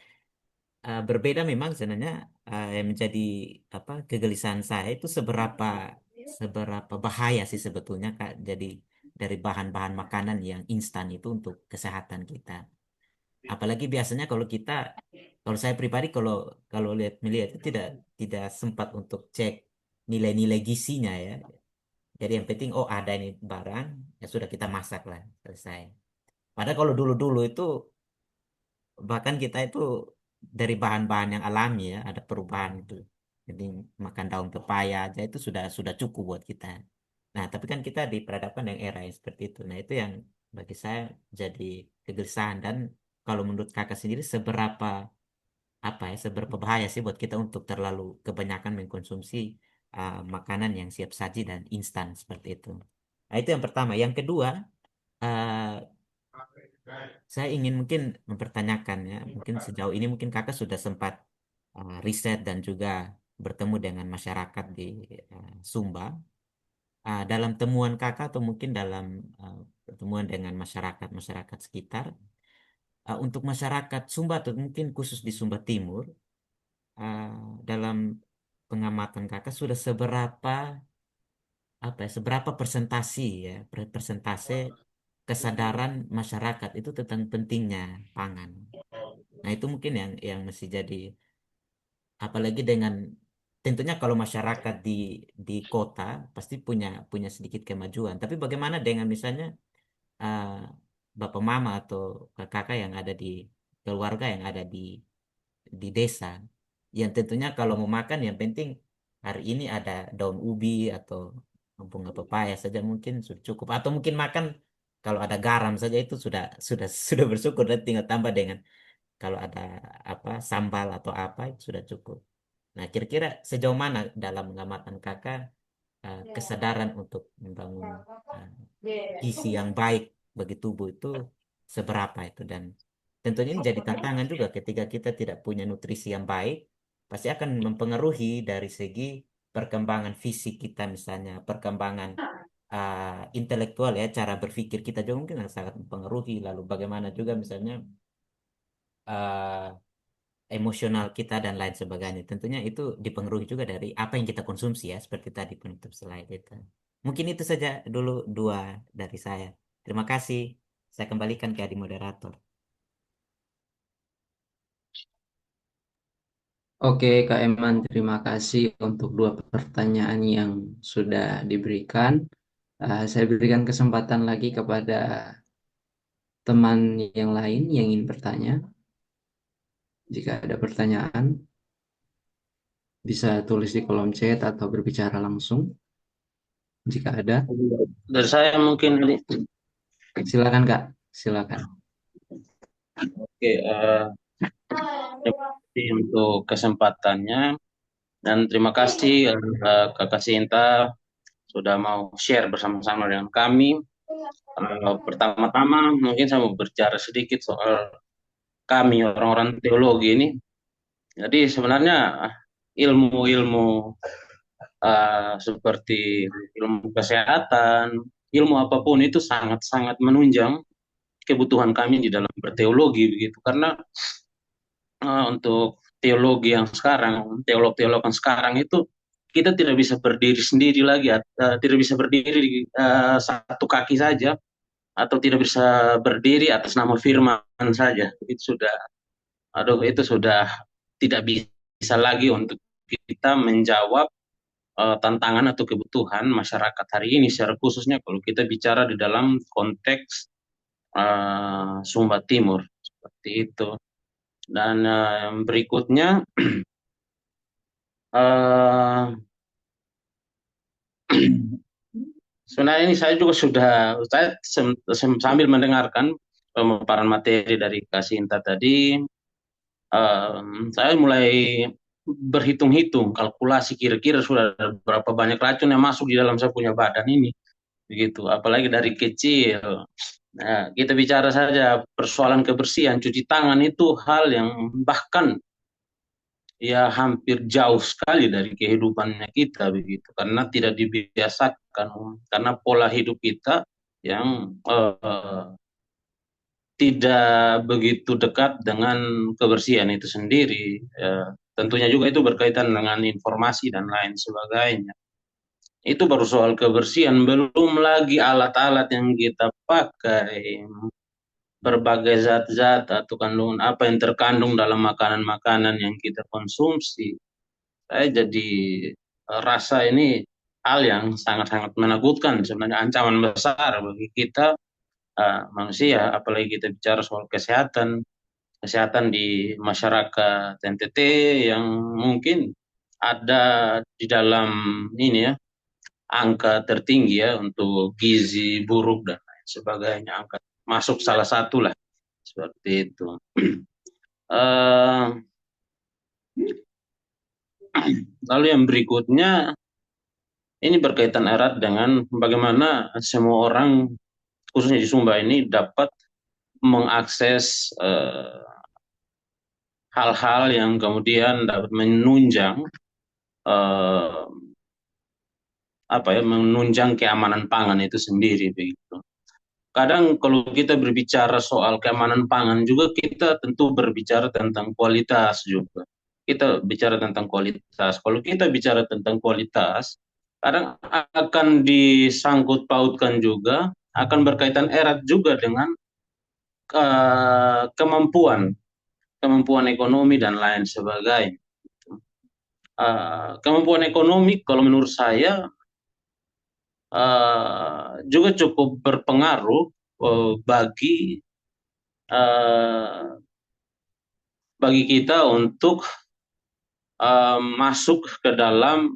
berbeda memang sebenarnya yang menjadi apa kegelisahan saya itu seberapa seberapa bahaya sih sebetulnya Kak, jadi dari bahan-bahan makanan yang instan itu untuk kesehatan kita. Apalagi biasanya kalau kita, kalau saya pribadi kalau kalau lihat melihat itu tidak tidak sempat untuk cek nilai-nilai gizinya ya. Jadi yang penting oh ada ini barang ya sudah kita masak lah selesai. Padahal kalau dulu-dulu itu bahkan kita itu dari bahan-bahan yang alami ya ada perubahan itu. Jadi makan daun pepaya aja itu sudah cukup buat kita. Nah, tapi kan kita diperhadapkan dengan era yang seperti itu. Nah, itu yang bagi saya jadi kegelisahan. Dan kalau menurut kakak sendiri seberapa bahaya sih buat kita untuk terlalu kebanyakan mengkonsumsi makanan yang siap saji dan instan seperti itu. Nah, itu yang pertama. Yang kedua, uh, saya ingin mungkin mempertanyakan ya, mungkin sejauh ini mungkin kakak sudah sempat riset dan juga bertemu dengan masyarakat di Sumba. Dalam temuan kakak atau mungkin dalam pertemuan dengan masyarakat sekitar, untuk masyarakat Sumba atau mungkin khusus di Sumba Timur, uh, dalam pengamatan kakak sudah seberapa persentasi ya, persentase kesadaran masyarakat itu tentang pentingnya pangan. Nah, itu mungkin yang mesti jadi, apalagi dengan tentunya kalau masyarakat di kota pasti punya punya sedikit kemajuan. Tapi bagaimana dengan misalnya uh, bapak mama atau kakak yang ada di keluarga yang ada di desa, yang tentunya kalau mau makan yang penting hari ini ada daun ubi atau bunga pepaya saja mungkin sudah cukup, atau mungkin makan kalau ada garam saja itu sudah bersyukur, dan tinggal tambah dengan kalau ada sambal atau apa itu sudah cukup. Nah, kira-kira sejauh mana dalam pengamatan kakak kesadaran untuk membangun uh, gizi yang baik bagi tubuh itu seberapa itu, dan tentunya ini jadi tantangan juga ketika kita tidak punya nutrisi yang baik, pasti akan mempengaruhi dari segi perkembangan fisik kita, misalnya perkembangan intelektual ya, cara berpikir kita juga mungkin akan sangat mempengaruhi, lalu bagaimana juga misalnya uh, emosional kita dan lain sebagainya. Tentunya itu dipengaruhi juga dari apa yang kita konsumsi ya, seperti tadi penutup slide itu. Mungkin itu saja dulu dua dari saya. Terima kasih. Saya kembalikan ke adik moderator. Oke, Kak Eman, terima kasih untuk dua pertanyaan yang sudah diberikan. Saya berikan kesempatan lagi kepada teman yang lain yang ingin bertanya. Jika ada pertanyaan, bisa tulis di kolom chat atau berbicara langsung jika ada. Dari saya mungkin ini. Silakan, Kak. Silakan. Oke, terima kasih untuk kesempatannya dan terima kasih Kakak Sinta sudah mau share bersama-sama dengan kami. Pertama-tama mungkin saya mau berbicara sedikit soal kami orang-orang teologi ini. Jadi sebenarnya ilmu-ilmu seperti ilmu kesehatan, ilmu apapun itu sangat-sangat menunjang kebutuhan kami di dalam berteologi begitu. Karena untuk teologi yang sekarang, teolog-teolog yang sekarang itu kita tidak bisa berdiri sendiri lagi, tidak bisa berdiri di satu kaki saja, atau tidak bisa berdiri atas nama firman saja. Itu sudah tidak bisa lagi untuk kita menjawab tantangan atau kebutuhan masyarakat hari ini, secara khususnya kalau kita bicara di dalam konteks Sumba Timur seperti itu. Dan berikutnya uh, sebenarnya ini saya juga saya sambil mendengarkan pemaparan materi dari Kasinta tadi, saya mulai berhitung-hitung kalkulasi kira-kira sudah ada berapa banyak racun yang masuk di dalam saya punya badan ini, begitu. Apalagi dari kecil. Nah, kita bicara saja persoalan kebersihan, cuci tangan itu hal yang bahkan ya hampir jauh sekali dari kehidupannya kita begitu, karena tidak dibiasakan, karena pola hidup kita yang tidak begitu dekat dengan kebersihan itu sendiri. Tentunya juga itu berkaitan dengan informasi dan lain sebagainya. Itu baru soal kebersihan, belum lagi alat-alat yang kita pakai, berbagai zat-zat atau kandungan apa yang terkandung dalam makanan-makanan yang kita konsumsi. Saya jadi rasa ini hal yang sangat-sangat menakutkan, sebenarnya ancaman besar bagi kita manusia, apalagi kita bicara soal kesehatan di masyarakat NTT yang mungkin ada di dalam ini ya, angka tertinggi ya untuk gizi buruk dan lain sebagainya, angka masuk salah satu lah seperti itu. Eh, Lalu yang berikutnya ini berkaitan erat dengan bagaimana semua orang khususnya di Sumba ini dapat mengakses hal-hal yang kemudian dapat menunjang eh, menunjang keamanan pangan itu sendiri begitu. Kadang kalau kita berbicara soal keamanan pangan juga kita tentu berbicara tentang kualitas juga. Kita bicara tentang kualitas. Kalau kita bicara tentang kualitas, kadang akan disangkut pautkan juga, akan berkaitan erat juga dengan kemampuan, kemampuan ekonomi dan lain sebagainya. Kemampuan ekonomi kalau menurut saya juga cukup berpengaruh uh, bagi kita untuk masuk ke dalam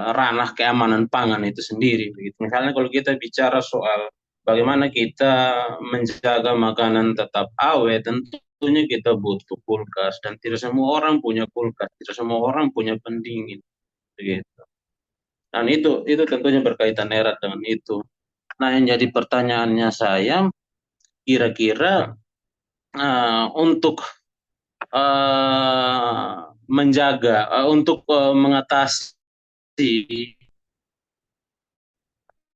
ranah keamanan pangan itu sendiri. Begitu. Misalnya kalau kita bicara soal bagaimana kita menjaga makanan tetap awet, tentunya kita butuh kulkas dan tidak semua orang punya kulkas, tidak semua orang punya pendingin. Begitu. Dan itu tentunya berkaitan erat dengan itu. Nah, yang jadi pertanyaannya saya, kira-kira untuk menjaga, untuk mengatasi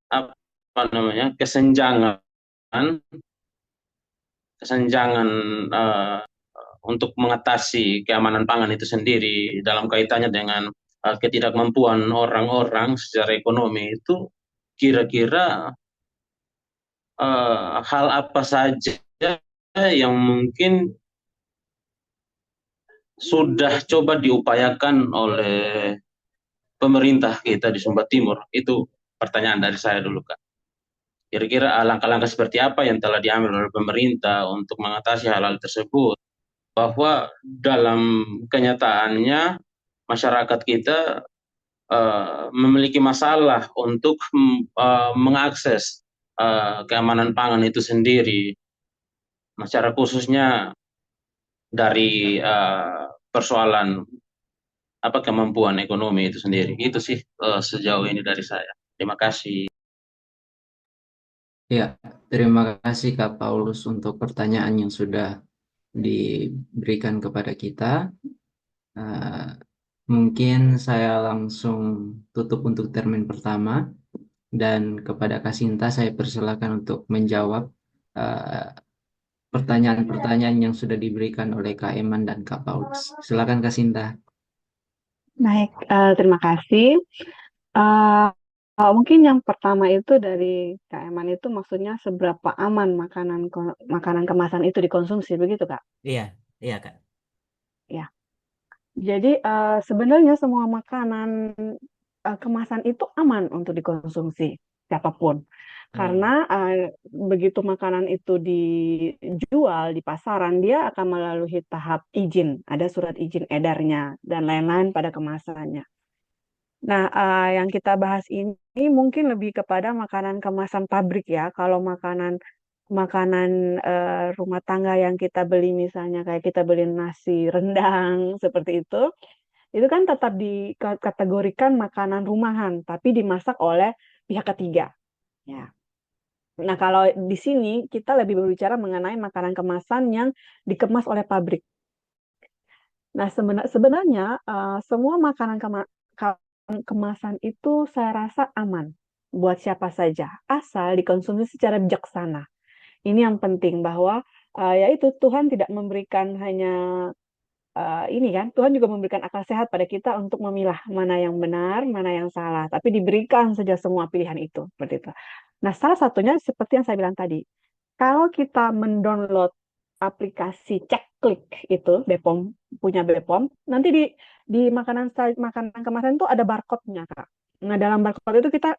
apa namanya kesenjangan kesenjangan untuk mengatasi keamanan pangan itu sendiri dalam kaitannya dengan ketidakmampuan orang-orang secara ekonomi itu kira-kira hal apa saja yang mungkin sudah coba diupayakan oleh pemerintah kita di Sumba Timur? Itu pertanyaan dari saya dulu, Kak. Kira-kira langkah-langkah seperti apa yang telah diambil oleh pemerintah untuk mengatasi hal-hal tersebut? Bahwa dalam kenyataannya masyarakat kita memiliki masalah untuk mengakses keamanan pangan itu sendiri, masyarakat khususnya dari persoalan kemampuan ekonomi itu sendiri. Itu sih sejauh ini dari saya. Terima kasih. Ya, terima kasih Kak Paulus untuk pertanyaan yang sudah diberikan kepada kita. Mungkin saya langsung tutup untuk termin pertama dan kepada Kak Sinta saya persilakan untuk menjawab pertanyaan-pertanyaan yang sudah diberikan oleh Kak Eman dan Kak Paulus. Silakan Kak Sinta. Baik, terima kasih. Mungkin yang pertama itu dari Kak Eman itu maksudnya seberapa aman makanan kemasan itu dikonsumsi, begitu Kak? Iya, iya Kak. Ya. Jadi sebenarnya semua makanan kemasan itu aman untuk dikonsumsi siapapun. Karena begitu makanan itu dijual di pasaran, dia akan melalui tahap izin, ada surat izin edarnya dan lain-lain pada kemasannya. Nah, yang kita bahas ini mungkin lebih kepada makanan kemasan pabrik ya. Kalau makanan rumah tangga yang kita beli misalnya kayak kita beli nasi rendang seperti itu kan tetap dikategorikan makanan rumahan, tapi dimasak oleh pihak ketiga. Ya. Nah, kalau di sini kita lebih berbicara mengenai makanan kemasan yang dikemas oleh pabrik. Nah, sebenarnya semua makanan kemasan itu saya rasa aman buat siapa saja, asal dikonsumsi secara bijaksana. Ini yang penting bahwa yaitu Tuhan tidak memberikan hanya ini kan, Tuhan juga memberikan akal sehat pada kita untuk memilah mana yang benar, mana yang salah. Tapi diberikan saja semua pilihan itu, seperti itu. Nah, salah satunya seperti yang saya bilang tadi, kalau kita mendownload aplikasi Ceklik itu, Bepom punya Bepom, nanti di makanan kemasan itu ada barcode-nya, Kak. Nah, dalam barcode itu kita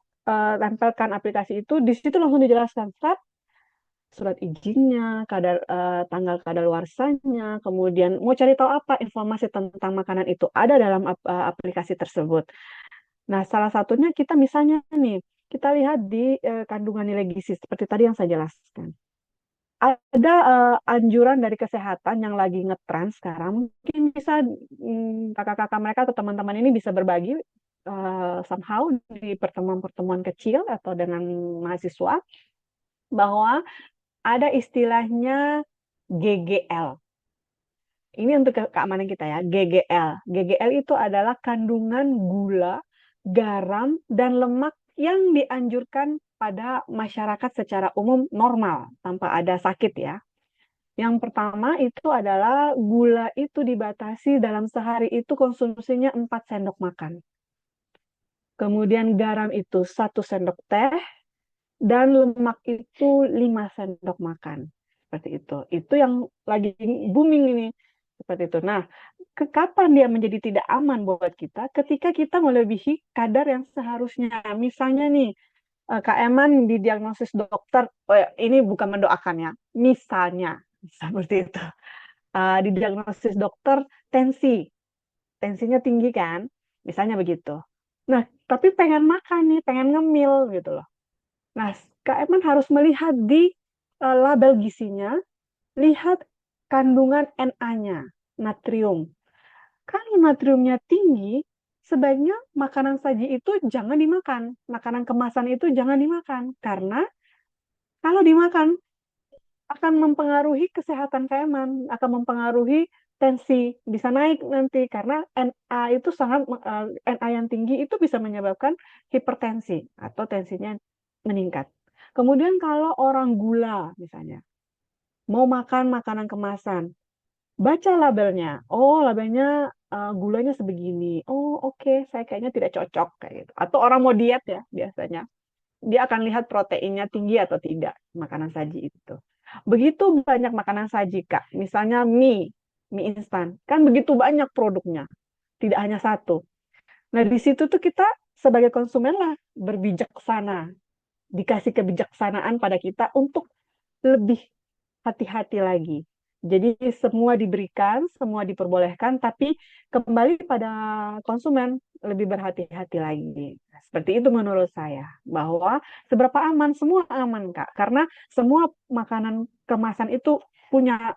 tempelkan aplikasi itu, di situ langsung dijelaskan, surat izinnya, tanggal kadaluarsanya, kemudian mau cari tahu apa informasi tentang makanan itu ada dalam aplikasi tersebut. Nah, salah satunya kita misalnya nih, kita lihat di kandungan nilai gizi seperti tadi yang saya jelaskan. Ada anjuran dari kesehatan yang lagi ngetren sekarang, mungkin bisa kakak-kakak mereka atau teman-teman ini bisa berbagi somehow di pertemuan-pertemuan kecil atau dengan mahasiswa bahwa ada istilahnya GGL. Ini untuk keamanan kita ya, GGL. GGL itu adalah kandungan gula, garam, dan lemak yang dianjurkan pada masyarakat secara umum normal, tanpa ada sakit ya. Yang pertama itu adalah gula itu dibatasi dalam sehari itu konsumsinya 4 sendok makan. Kemudian garam itu 1 sendok teh, dan lemak itu 5 sendok makan. Seperti itu. Itu yang lagi booming ini. Seperti itu. Nah, kapan dia menjadi tidak aman buat kita? Ketika kita melebihi kadar yang seharusnya. Misalnya nih, Kak Eman didiagnosis dokter, oh ya, ini bukan mendoakan ya, misalnya, seperti itu. Didiagnosis dokter tensinya tinggi kan, misalnya begitu. Nah, tapi pengen makan nih, pengen ngemil gitu loh. Nah, Kak Eman harus melihat di label gizinya, lihat kandungan Na-nya, natrium. Kalau natriumnya tinggi, sebaiknya makanan saji itu jangan dimakan. Makanan kemasan itu jangan dimakan. Karena kalau dimakan, akan mempengaruhi kesehatan Kak Eman, akan mempengaruhi tensi, bisa naik nanti. Karena Na yang tinggi itu bisa menyebabkan hipertensi atau tensinya meningkat. Kemudian kalau orang gula misalnya, mau makan makanan kemasan, baca labelnya. Oh, labelnya gulanya sebegini. Oh, oke, saya kayaknya tidak cocok kayak gitu. Atau orang mau diet ya biasanya. Dia akan lihat proteinnya tinggi atau tidak makanan saji itu. Begitu banyak makanan saji, Kak. Misalnya mie instan. Kan begitu banyak produknya, tidak hanya satu. Nah, di situ tuh kita sebagai konsumen lah berbijaksana, dikasih kebijaksanaan pada kita untuk lebih hati-hati lagi. Jadi semua diberikan, semua diperbolehkan, tapi kembali pada konsumen lebih berhati-hati lagi. Seperti itu menurut saya, bahwa seberapa aman, semua aman Kak. Karena semua makanan kemasan itu punya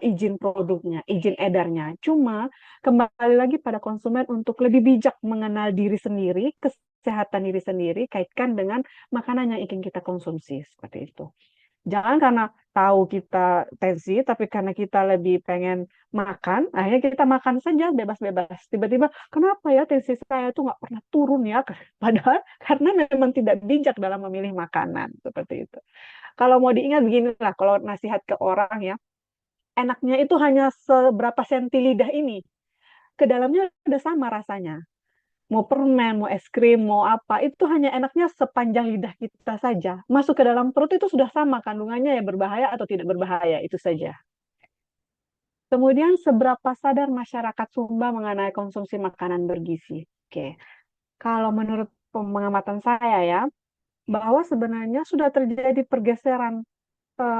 izin produknya, izin edarnya. Cuma kembali lagi pada konsumen untuk lebih bijak mengenal diri sendiri, kesehatan diri sendiri, kaitkan dengan makanan yang ingin kita konsumsi. Seperti itu. Jangan karena tahu kita tensi, tapi karena kita lebih pengen makan, akhirnya kita makan saja bebas-bebas. Tiba-tiba, kenapa ya tensi saya tuh nggak pernah turun ya? Padahal karena memang tidak bijak dalam memilih makanan. Seperti itu. Kalau mau diingat beginilah, kalau nasihat ke orang ya, enaknya itu hanya seberapa senti lidah ini. Ke dalamnya udah sama rasanya. Mau permen, mau es krim, mau apa, itu hanya enaknya sepanjang lidah kita saja. Masuk ke dalam perut itu sudah sama kandungannya ya berbahaya atau tidak berbahaya, itu saja. Kemudian seberapa sadar masyarakat Sumba mengenai konsumsi makanan bergizi? Oke, kalau menurut pengamatan saya ya, bahwa sebenarnya sudah terjadi pergeseran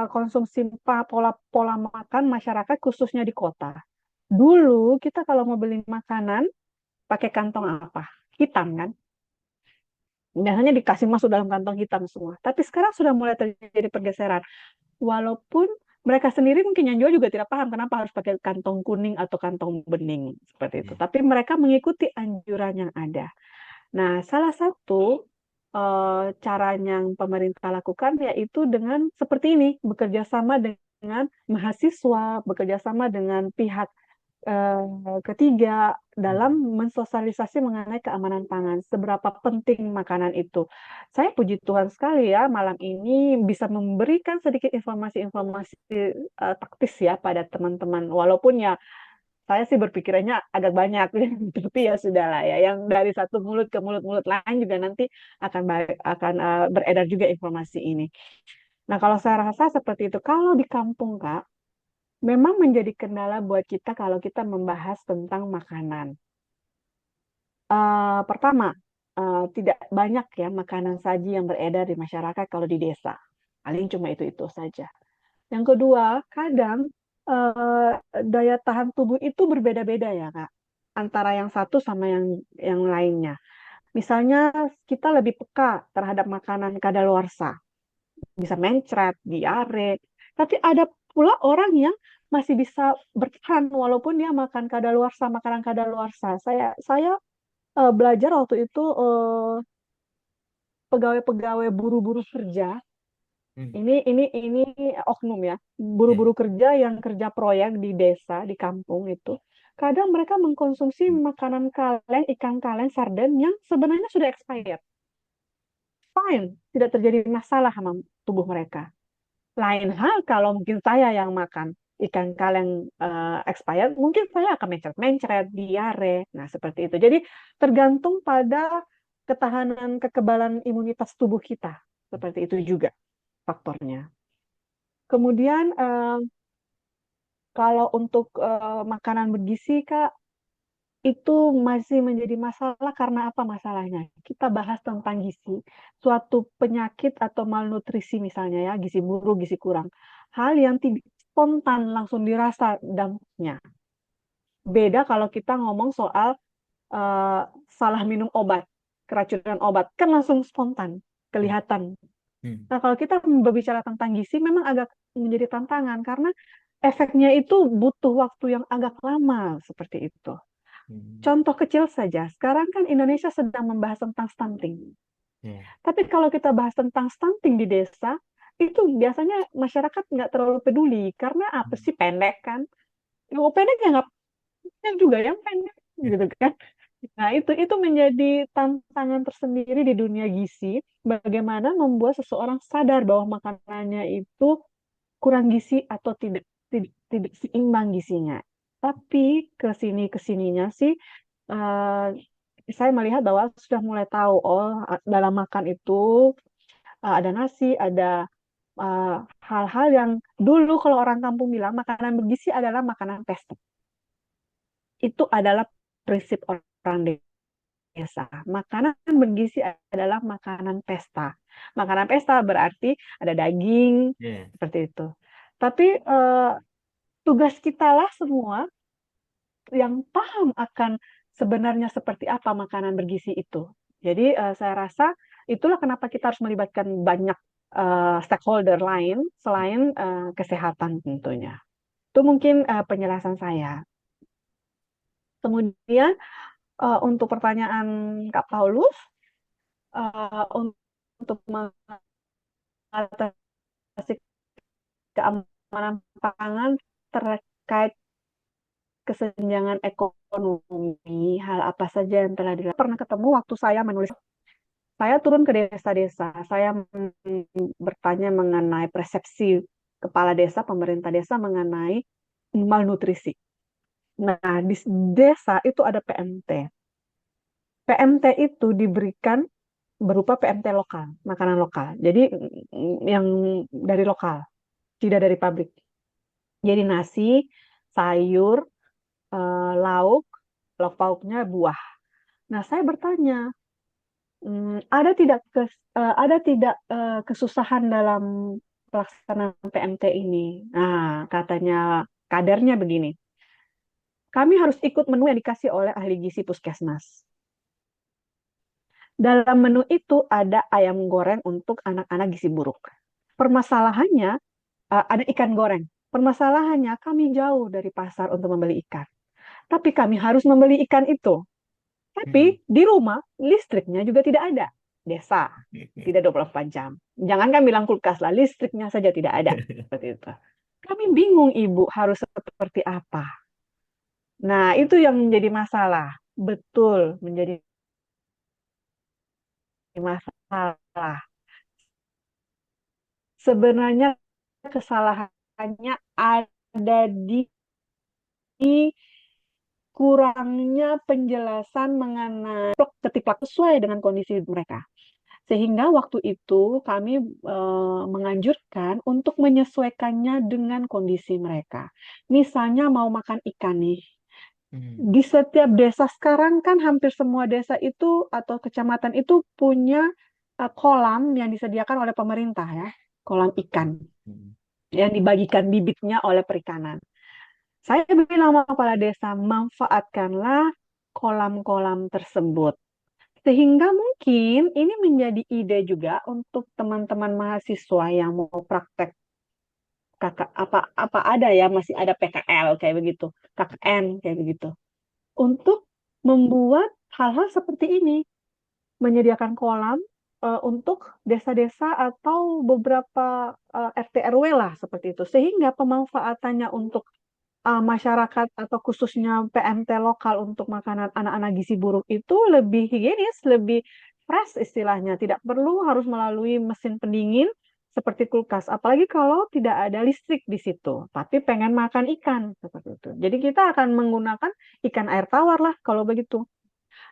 konsumsi pola makan masyarakat khususnya di kota. Dulu kita kalau mau beli makanan pakai kantong apa? Hitam kan? Biasanya dikasih masuk dalam kantong hitam semua. Tapi sekarang sudah mulai terjadi pergeseran. Walaupun mereka sendiri mungkin yang jual juga tidak paham kenapa harus pakai kantong kuning atau kantong bening seperti itu. Tapi mereka mengikuti anjuran yang ada. Nah, salah satu cara yang pemerintah lakukan yaitu dengan seperti ini, bekerja sama dengan mahasiswa, bekerja sama dengan pihak ketiga dalam mensosialisasi mengenai keamanan pangan, seberapa penting makanan itu. Saya puji Tuhan sekali ya malam ini bisa memberikan sedikit informasi-informasi taktis ya pada teman-teman. Walaupun ya saya sih berpikirannya agak banyak, tapi ya sudahlah ya. Yang dari satu mulut ke mulut-mulut lain juga nanti akan beredar juga informasi ini. Nah kalau saya rasa seperti itu. Kalau di kampung Kak, memang menjadi kendala buat kita kalau kita membahas tentang makanan. Pertama, tidak banyak ya makanan saji yang beredar di masyarakat kalau di desa. Paling cuma itu saja. Yang kedua, kadang daya tahan tubuh itu berbeda-beda ya, Kak, antara yang satu sama yang lainnya. Misalnya kita lebih peka terhadap makanan kadaluarsa, bisa mencret, diare. Tapi ada pula orang yang masih bisa bertahan walaupun dia makan kadaluarsa, makanan kadaluarsa. Saya belajar waktu itu pegawai-pegawai buru-buru kerja. Hmm. Ini oknum ya, Ya. buru-buru kerja yang kerja proyek di desa, di kampung itu. Kadang mereka mengkonsumsi makanan kaleng, ikan kaleng, sarden yang sebenarnya sudah expired. Fine, tidak terjadi masalah sama tubuh mereka. Lain hal kalau mungkin saya yang makan ikan kaleng expired, mungkin saya akan mencret-mencret, diare. Nah, seperti itu. Jadi tergantung pada ketahanan kekebalan imunitas tubuh kita. Seperti itu juga faktornya. Kemudian kalau untuk makanan bergizi, Kak, itu masih menjadi masalah karena apa masalahnya? Kita bahas tentang gizi, suatu penyakit atau malnutrisi misalnya ya, gizi buruk, gizi kurang. Hal yang tidak spontan langsung dirasa dampaknya. Beda kalau kita ngomong soal eh, salah minum obat, keracunan obat, kan langsung spontan, Hmm. kelihatan. Hmm. Nah, kalau kita berbicara tentang gizi, memang agak menjadi tantangan karena efeknya itu butuh waktu yang agak lama seperti itu. Hmm. Contoh kecil saja, sekarang kan Indonesia sedang membahas tentang stunting. Ya. Tapi kalau kita bahas tentang stunting di desa, itu biasanya masyarakat nggak terlalu peduli karena apa Hmm. sih pendek kan? Yang pendek ya nggak yang juga yang pendek gitu kan? Nah itu menjadi tantangan tersendiri di dunia gizi. Bagaimana membuat seseorang sadar bahwa makanannya itu kurang gizi atau tidak seimbang gizinya. Tapi kesininya sih eh, saya melihat bahwa sudah mulai tahu oh dalam makan itu ada nasi, ada eh, hal-hal yang dulu kalau orang kampung bilang makanan bergizi adalah makanan pesta. Itu adalah prinsip orang desa. Makanan bergizi adalah makanan pesta. Makanan pesta berarti ada daging Ya. seperti itu. Tapi tugas kita lah semua yang paham akan sebenarnya seperti apa makanan bergizi itu. Jadi saya rasa itulah kenapa kita harus melibatkan banyak stakeholder lain selain kesehatan tentunya. Itu mungkin penjelasan saya. Kemudian untuk pertanyaan Kak Paulus, untuk mengatasi keamanan pangan terkait kesenjangan ekonomi, hal apa saja yang telah dilakukan. Pernah ketemu waktu saya menulis, saya turun ke desa-desa, saya bertanya mengenai persepsi kepala desa, pemerintah desa mengenai malnutrisi. Nah, di desa itu ada PMT. PMT itu diberikan berupa PMT lokal, makanan lokal. Jadi yang dari lokal, tidak dari pabrik. Jadi nasi, sayur, lauk, lauk pauknya buah. Nah, saya bertanya, ada tidak kesusahan dalam pelaksanaan PMT ini? Nah, katanya kadernya begini, kami harus ikut menu yang dikasih oleh ahli gizi puskesmas. Dalam menu itu ada ayam goreng untuk anak-anak gizi buruk. Permasalahannya ada ikan goreng. Permasalahannya kami jauh dari pasar untuk membeli ikan. Tapi kami harus membeli ikan itu. Hmm. Tapi di rumah listriknya juga tidak ada. Desa tidak 24 jam. Jangankan bilang kulkas lah, listriknya saja tidak ada. Seperti itu. Kami bingung Ibu harus seperti apa. Nah, itu yang menjadi masalah. Betul, menjadi masalah. Sebenarnya kesalahannya ada di kurangnya penjelasan mengenai ketiplak sesuai dengan kondisi mereka. Sehingga waktu itu kami menganjurkan untuk menyesuaikannya dengan kondisi mereka. Misalnya mau makan ikan nih. Hmm. Di setiap desa sekarang kan hampir semua desa itu atau kecamatan itu punya kolam yang disediakan oleh pemerintah ya. kolam ikan Hmm. yang dibagikan bibitnya oleh perikanan. Saya bilang sama kepala desa, manfaatkanlah kolam-kolam tersebut. Sehingga mungkin ini menjadi ide juga untuk teman-teman mahasiswa yang mau praktek kakak apa ada ya, masih ada PKL kayak begitu, KKN kayak begitu, untuk membuat hal-hal seperti ini, menyediakan kolam untuk desa-desa atau beberapa RT RW lah seperti itu, sehingga pemanfaatannya untuk masyarakat atau khususnya PMT lokal untuk makanan anak-anak gizi buruk itu lebih higienis, lebih fresh istilahnya. Tidak perlu harus melalui mesin pendingin seperti kulkas. Apalagi kalau tidak ada listrik di situ, tapi pengen makan ikan seperti itu. Jadi kita akan menggunakan ikan air tawar lah kalau begitu.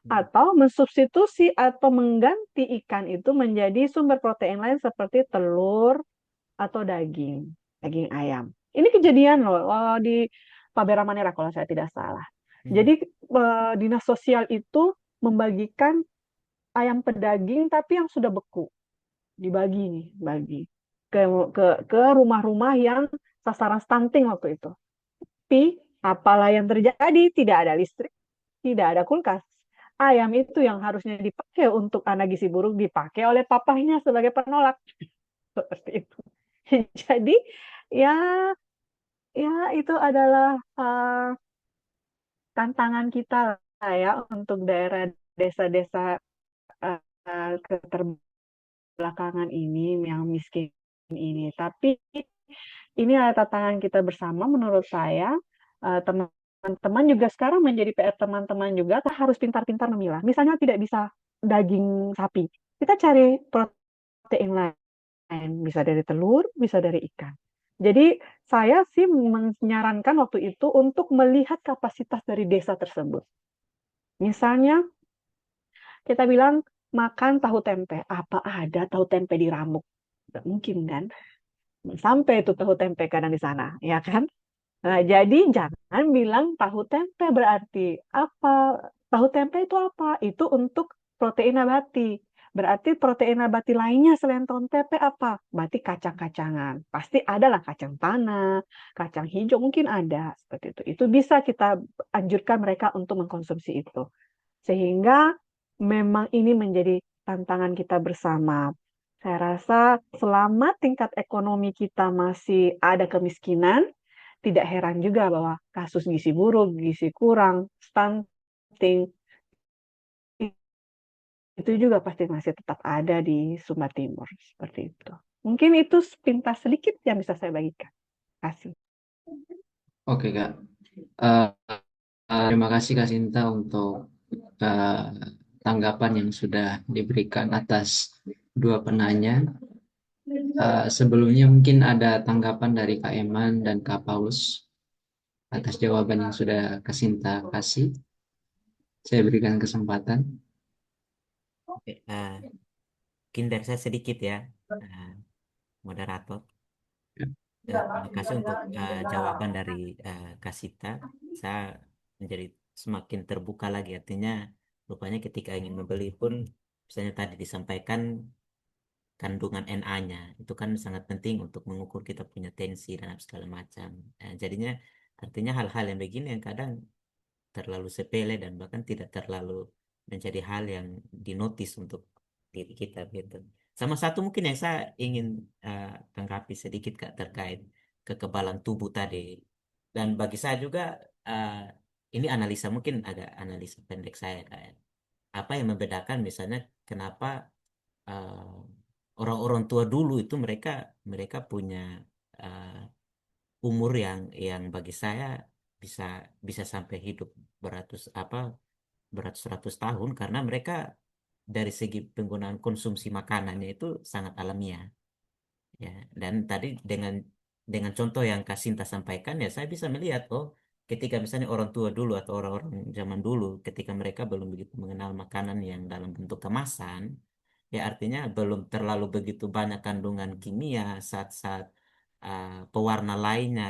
Atau mensubstitusi atau mengganti ikan itu menjadi sumber protein lain seperti telur atau daging ayam. Ini kejadian loh di Pabera Manera kalau saya tidak salah. Hmm. Jadi dinas sosial itu membagikan ayam pedaging tapi yang sudah beku, dibagi nih, bagi ke ke rumah-rumah yang sasaran stunting waktu itu. Tapi apalah yang terjadi? Tidak ada listrik, tidak ada kulkas. Ayam itu yang harusnya dipakai untuk anak gizi buruk dipakai oleh papahnya sebagai penolak. Seperti itu. Jadi ya ya itu adalah tantangan kita lah ya untuk daerah desa-desa keterbelakangan ini yang miskin ini. Tapi ini adalah tantangan kita bersama menurut saya. Teman-teman juga sekarang menjadi PR teman-teman juga harus pintar-pintar memilah. Misalnya tidak bisa daging sapi, kita cari protein lain, bisa dari telur, bisa dari ikan. Jadi saya sih menyarankan waktu itu untuk melihat kapasitas dari desa tersebut. Misalnya kita bilang makan tahu tempe, apa ada tahu tempe di Ramuk? Tidak mungkin kan? Sampai itu tahu tempe kadang di sana, ya kan? Nah, jadi jangan bilang tahu tempe berarti apa? Tahu tempe itu apa? Itu untuk protein nabati. Berarti protein nabati lainnya selain tahu tempe apa? Berarti kacang-kacangan. Pasti ada lah kacang tanah, kacang hijau mungkin ada seperti itu. Itu bisa kita anjurkan mereka untuk mengkonsumsi itu. Sehingga memang ini menjadi tantangan kita bersama. Saya rasa selama tingkat ekonomi kita masih ada kemiskinan, tidak heran juga bahwa kasus gizi buruk, gizi kurang, stunting, itu juga pasti masih tetap ada di Sumba Timur. Seperti itu. Mungkin itu sepintas sedikit yang bisa saya bagikan. Terima kasih. Oke, Kak. Eh, Terima kasih Kak Sinta untuk eh, tanggapan yang sudah diberikan atas dua penanya. Sebelumnya mungkin ada tanggapan dari Kak Eman dan Kak Paulus atas jawaban yang sudah Kak Sinta kasih. Saya berikan kesempatan. Oke, mungkin dari saya sedikit ya, eh, moderator. Terima kasih untuk jawaban dari Kasita. Saya menjadi semakin terbuka lagi. Artinya, rupanya ketika ingin membeli pun, misalnya tadi disampaikan kandungan Na-nya, itu kan sangat penting untuk mengukur kita punya tensi dan segala macam. Jadinya, artinya hal-hal yang begini yang kadang terlalu sepele dan bahkan tidak terlalu menjadi hal yang dinotis untuk diri kita gitu. Sama satu mungkin yang saya ingin tanggapi sedikit Kak terkait kekebalan tubuh tadi. Dan bagi saya juga eh, ini analisa mungkin agak analisa pendek saya Kak, ya. Apa yang membedakan misalnya kenapa eh, orang-orang tua dulu itu mereka mereka punya eh, umur yang bagi saya bisa bisa sampai hidup beratus apa beratus-ratus tahun karena mereka dari segi penggunaan konsumsi makanannya itu sangat alamiah ya. Dan tadi dengan contoh yang Kak Sinta sampaikan ya saya bisa melihat oh ketika misalnya orang tua dulu atau orang-orang zaman dulu ketika mereka belum begitu mengenal makanan yang dalam bentuk kemasan ya artinya belum terlalu begitu banyak kandungan kimia saat-saat pewarna lainnya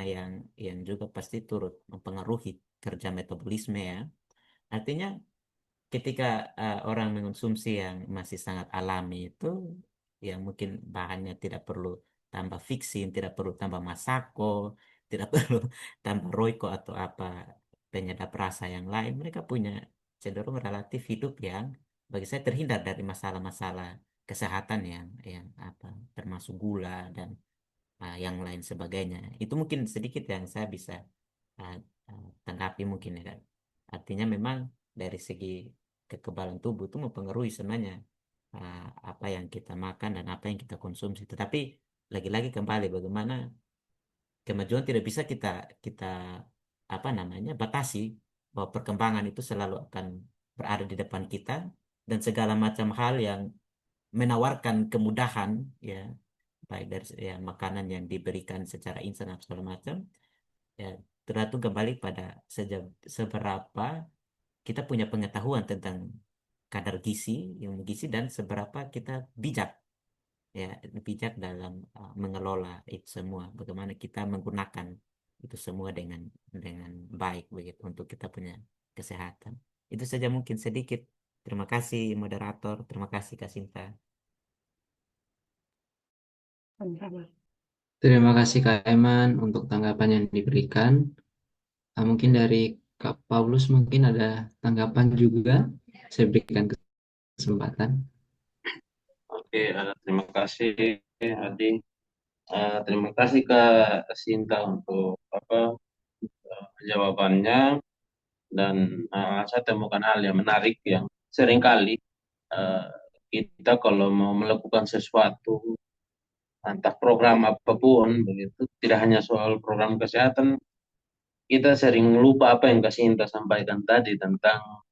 yang juga pasti turut mempengaruhi kerja metabolisme ya. Artinya ketika orang mengonsumsi yang masih sangat alami itu yang mungkin bahannya tidak perlu tambah vaksin, tidak perlu tambah masako, tidak perlu tambah roiko atau apa penyedap rasa yang lain. Mereka punya cenderung relatif hidup yang bagi saya terhindar dari masalah-masalah kesehatan yang apa termasuk gula dan yang lain sebagainya. Itu mungkin sedikit yang saya bisa uh, tanggapi mungkin ya kan. Artinya memang dari segi kekebalan tubuh itu mempengaruhi sebenarnya apa yang kita makan dan apa yang kita konsumsi. Tetapi lagi-lagi kembali bagaimana kemajuan tidak bisa kita kita apa namanya batasi, bahwa perkembangan itu selalu akan berada di depan kita dan segala macam hal yang menawarkan kemudahan, ya baik dari ya, makanan yang diberikan secara instan atau segala macam, ya tergantung kembali pada seberapa kita punya pengetahuan tentang kadar gizi, ilmu gizi, dan seberapa kita bijak, ya bijak dalam mengelola itu semua, bagaimana kita menggunakan itu semua dengan baik begitu untuk kita punya kesehatan. Itu saja mungkin sedikit. Terima kasih moderator, terima kasih Kak Sinta. Sama-sama. Terima kasih Kak Eman untuk tanggapan yang diberikan. Mungkin dari Kak Paulus mungkin ada tanggapan juga. Saya berikan kesempatan. Oke, terima kasih Adi. Terima kasih Kak Sinta untuk jawabannya, dan saya temukan hal yang menarik yang seringkali eh, kita kalau mau melakukan sesuatu, entah program apapun begitu, tidak hanya soal program kesehatan, kita sering lupa apa yang Kak Sinta sampaikan tadi tentang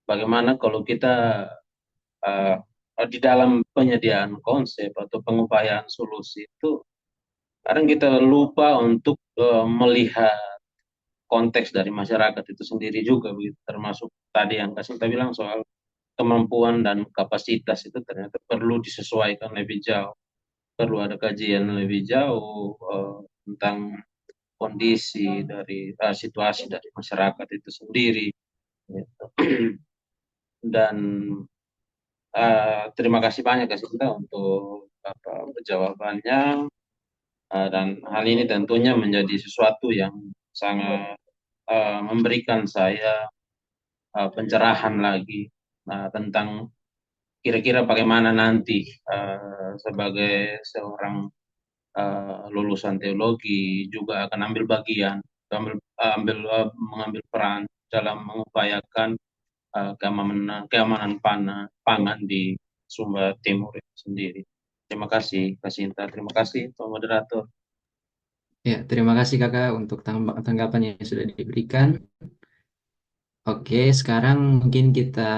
bagaimana kalau kita eh, di dalam penyediaan konsep atau pengupayaan solusi itu, kadang kita lupa untuk melihat konteks dari masyarakat itu sendiri juga begitu, termasuk tadi yang Kak Sinta bilang soal kemampuan dan kapasitas itu ternyata perlu disesuaikan lebih jauh, perlu ada kajian lebih jauh tentang kondisi dari situasi dari masyarakat itu sendiri gitu. Dan terima kasih banyak Kak Sinta untuk jawabannya. Dan hal ini tentunya menjadi sesuatu yang sangat memberikan saya pencerahan lagi tentang kira-kira bagaimana nanti sebagai seorang lulusan teologi juga akan ambil bagian, mengambil peran dalam mengupayakan keamanan pangan di Sumba Timur itu sendiri. Terima kasih, Kak Sinta. Terima kasih, Pak Moderator. Ya, terima kasih Kakak untuk tanggapan yang sudah diberikan. Oke, sekarang mungkin kita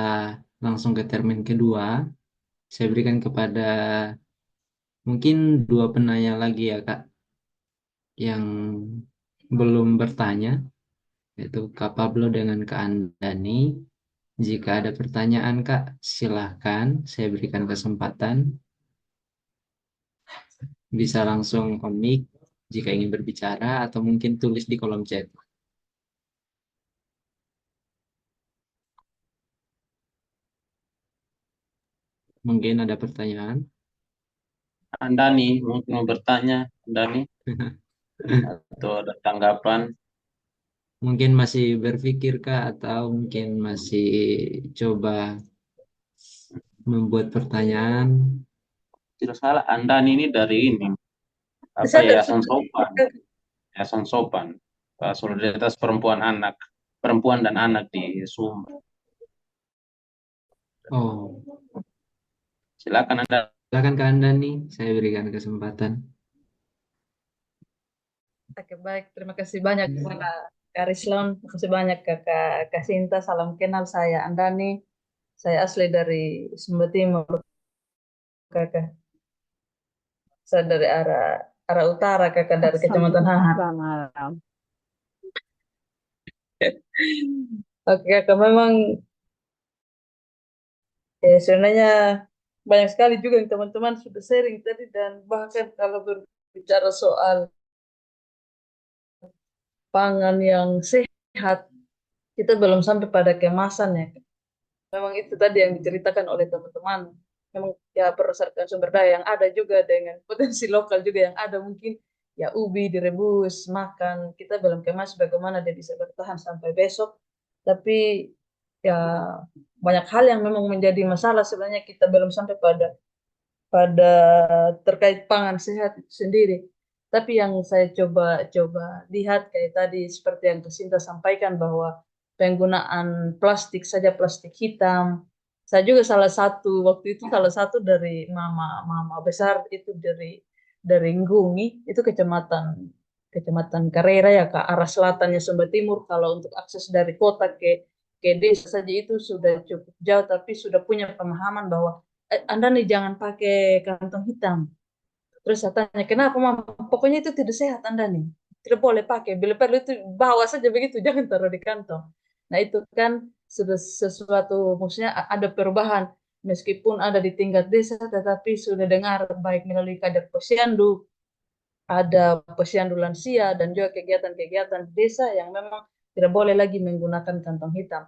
langsung ke termin kedua. Saya berikan kepada mungkin dua penanya lagi ya Kak, yang belum bertanya, yaitu Kak Pablo dengan Kak Andani. Jika ada pertanyaan Kak, silahkan saya berikan kesempatan. Bisa langsung on mic jika ingin berbicara atau mungkin tulis di kolom chat. Mungkin ada pertanyaan. Andani mungkin mau bertanya, Andani, atau ada tanggapan? Mungkin masih berpikir Kak atau mungkin masih coba membuat pertanyaan. Tidak salah, Andani ini dari ini, Saya dari Yayasan Sopan, Yayasan Sopan, Solidaritas Perempuan dan Anak di Sumba. Oh, Silakan Anda. silakan Kak Andani, saya berikan kesempatan. Oke, baik. Terima kasih banyak Kak Rislon. Terima kasih banyak Kak Sinta. Salam kenal, saya Andani. Saya asli dari Sumba Timur, Kakak. Saya dari arah utara, Kakak, dari Kecamatan Hahar. Selamat malam. Oke, Kakak, memang sebenarnya banyak sekali juga yang teman-teman sudah sharing tadi, dan bahkan kalau berbicara soal pangan yang sehat, kita belum sampai pada kemasan ya. Memang itu tadi yang diceritakan oleh teman-teman. memang ya berdasarkan sumber daya yang ada juga dengan potensi lokal juga yang ada, mungkin ya ubi direbus makan, kita belum kemas bagaimana dia bisa bertahan sampai besok. Tapi ya banyak hal yang memang menjadi masalah sebenarnya, kita belum sampai pada terkait pangan sehat itu sendiri. Tapi yang saya coba lihat kayak tadi seperti yang Kasinta sampaikan bahwa penggunaan plastik saja, plastik hitam. Saya juga waktu itu salah satu dari mama besar itu dari Nggungi, itu kecamatan Karera ya, ke arah selatannya Sumba Timur. Kalau untuk akses dari kota ke desa saja itu sudah cukup jauh, tapi sudah punya pemahaman bahwa Anda nih jangan pakai kantong hitam. Terus saya tanya, kenapa Mama? Pokoknya itu tidak sehat Anda nih. Tidak boleh pakai. Bila perlu itu bawa saja begitu, jangan taruh di kantong. Nah itu kan sudah sesuatu, maksudnya ada perubahan. Meskipun ada di tingkat desa, tetapi sudah dengar baik melalui kader posyandu, ada posyandu lansia, dan juga kegiatan-kegiatan di desa yang memang tidak boleh lagi menggunakan kantong hitam.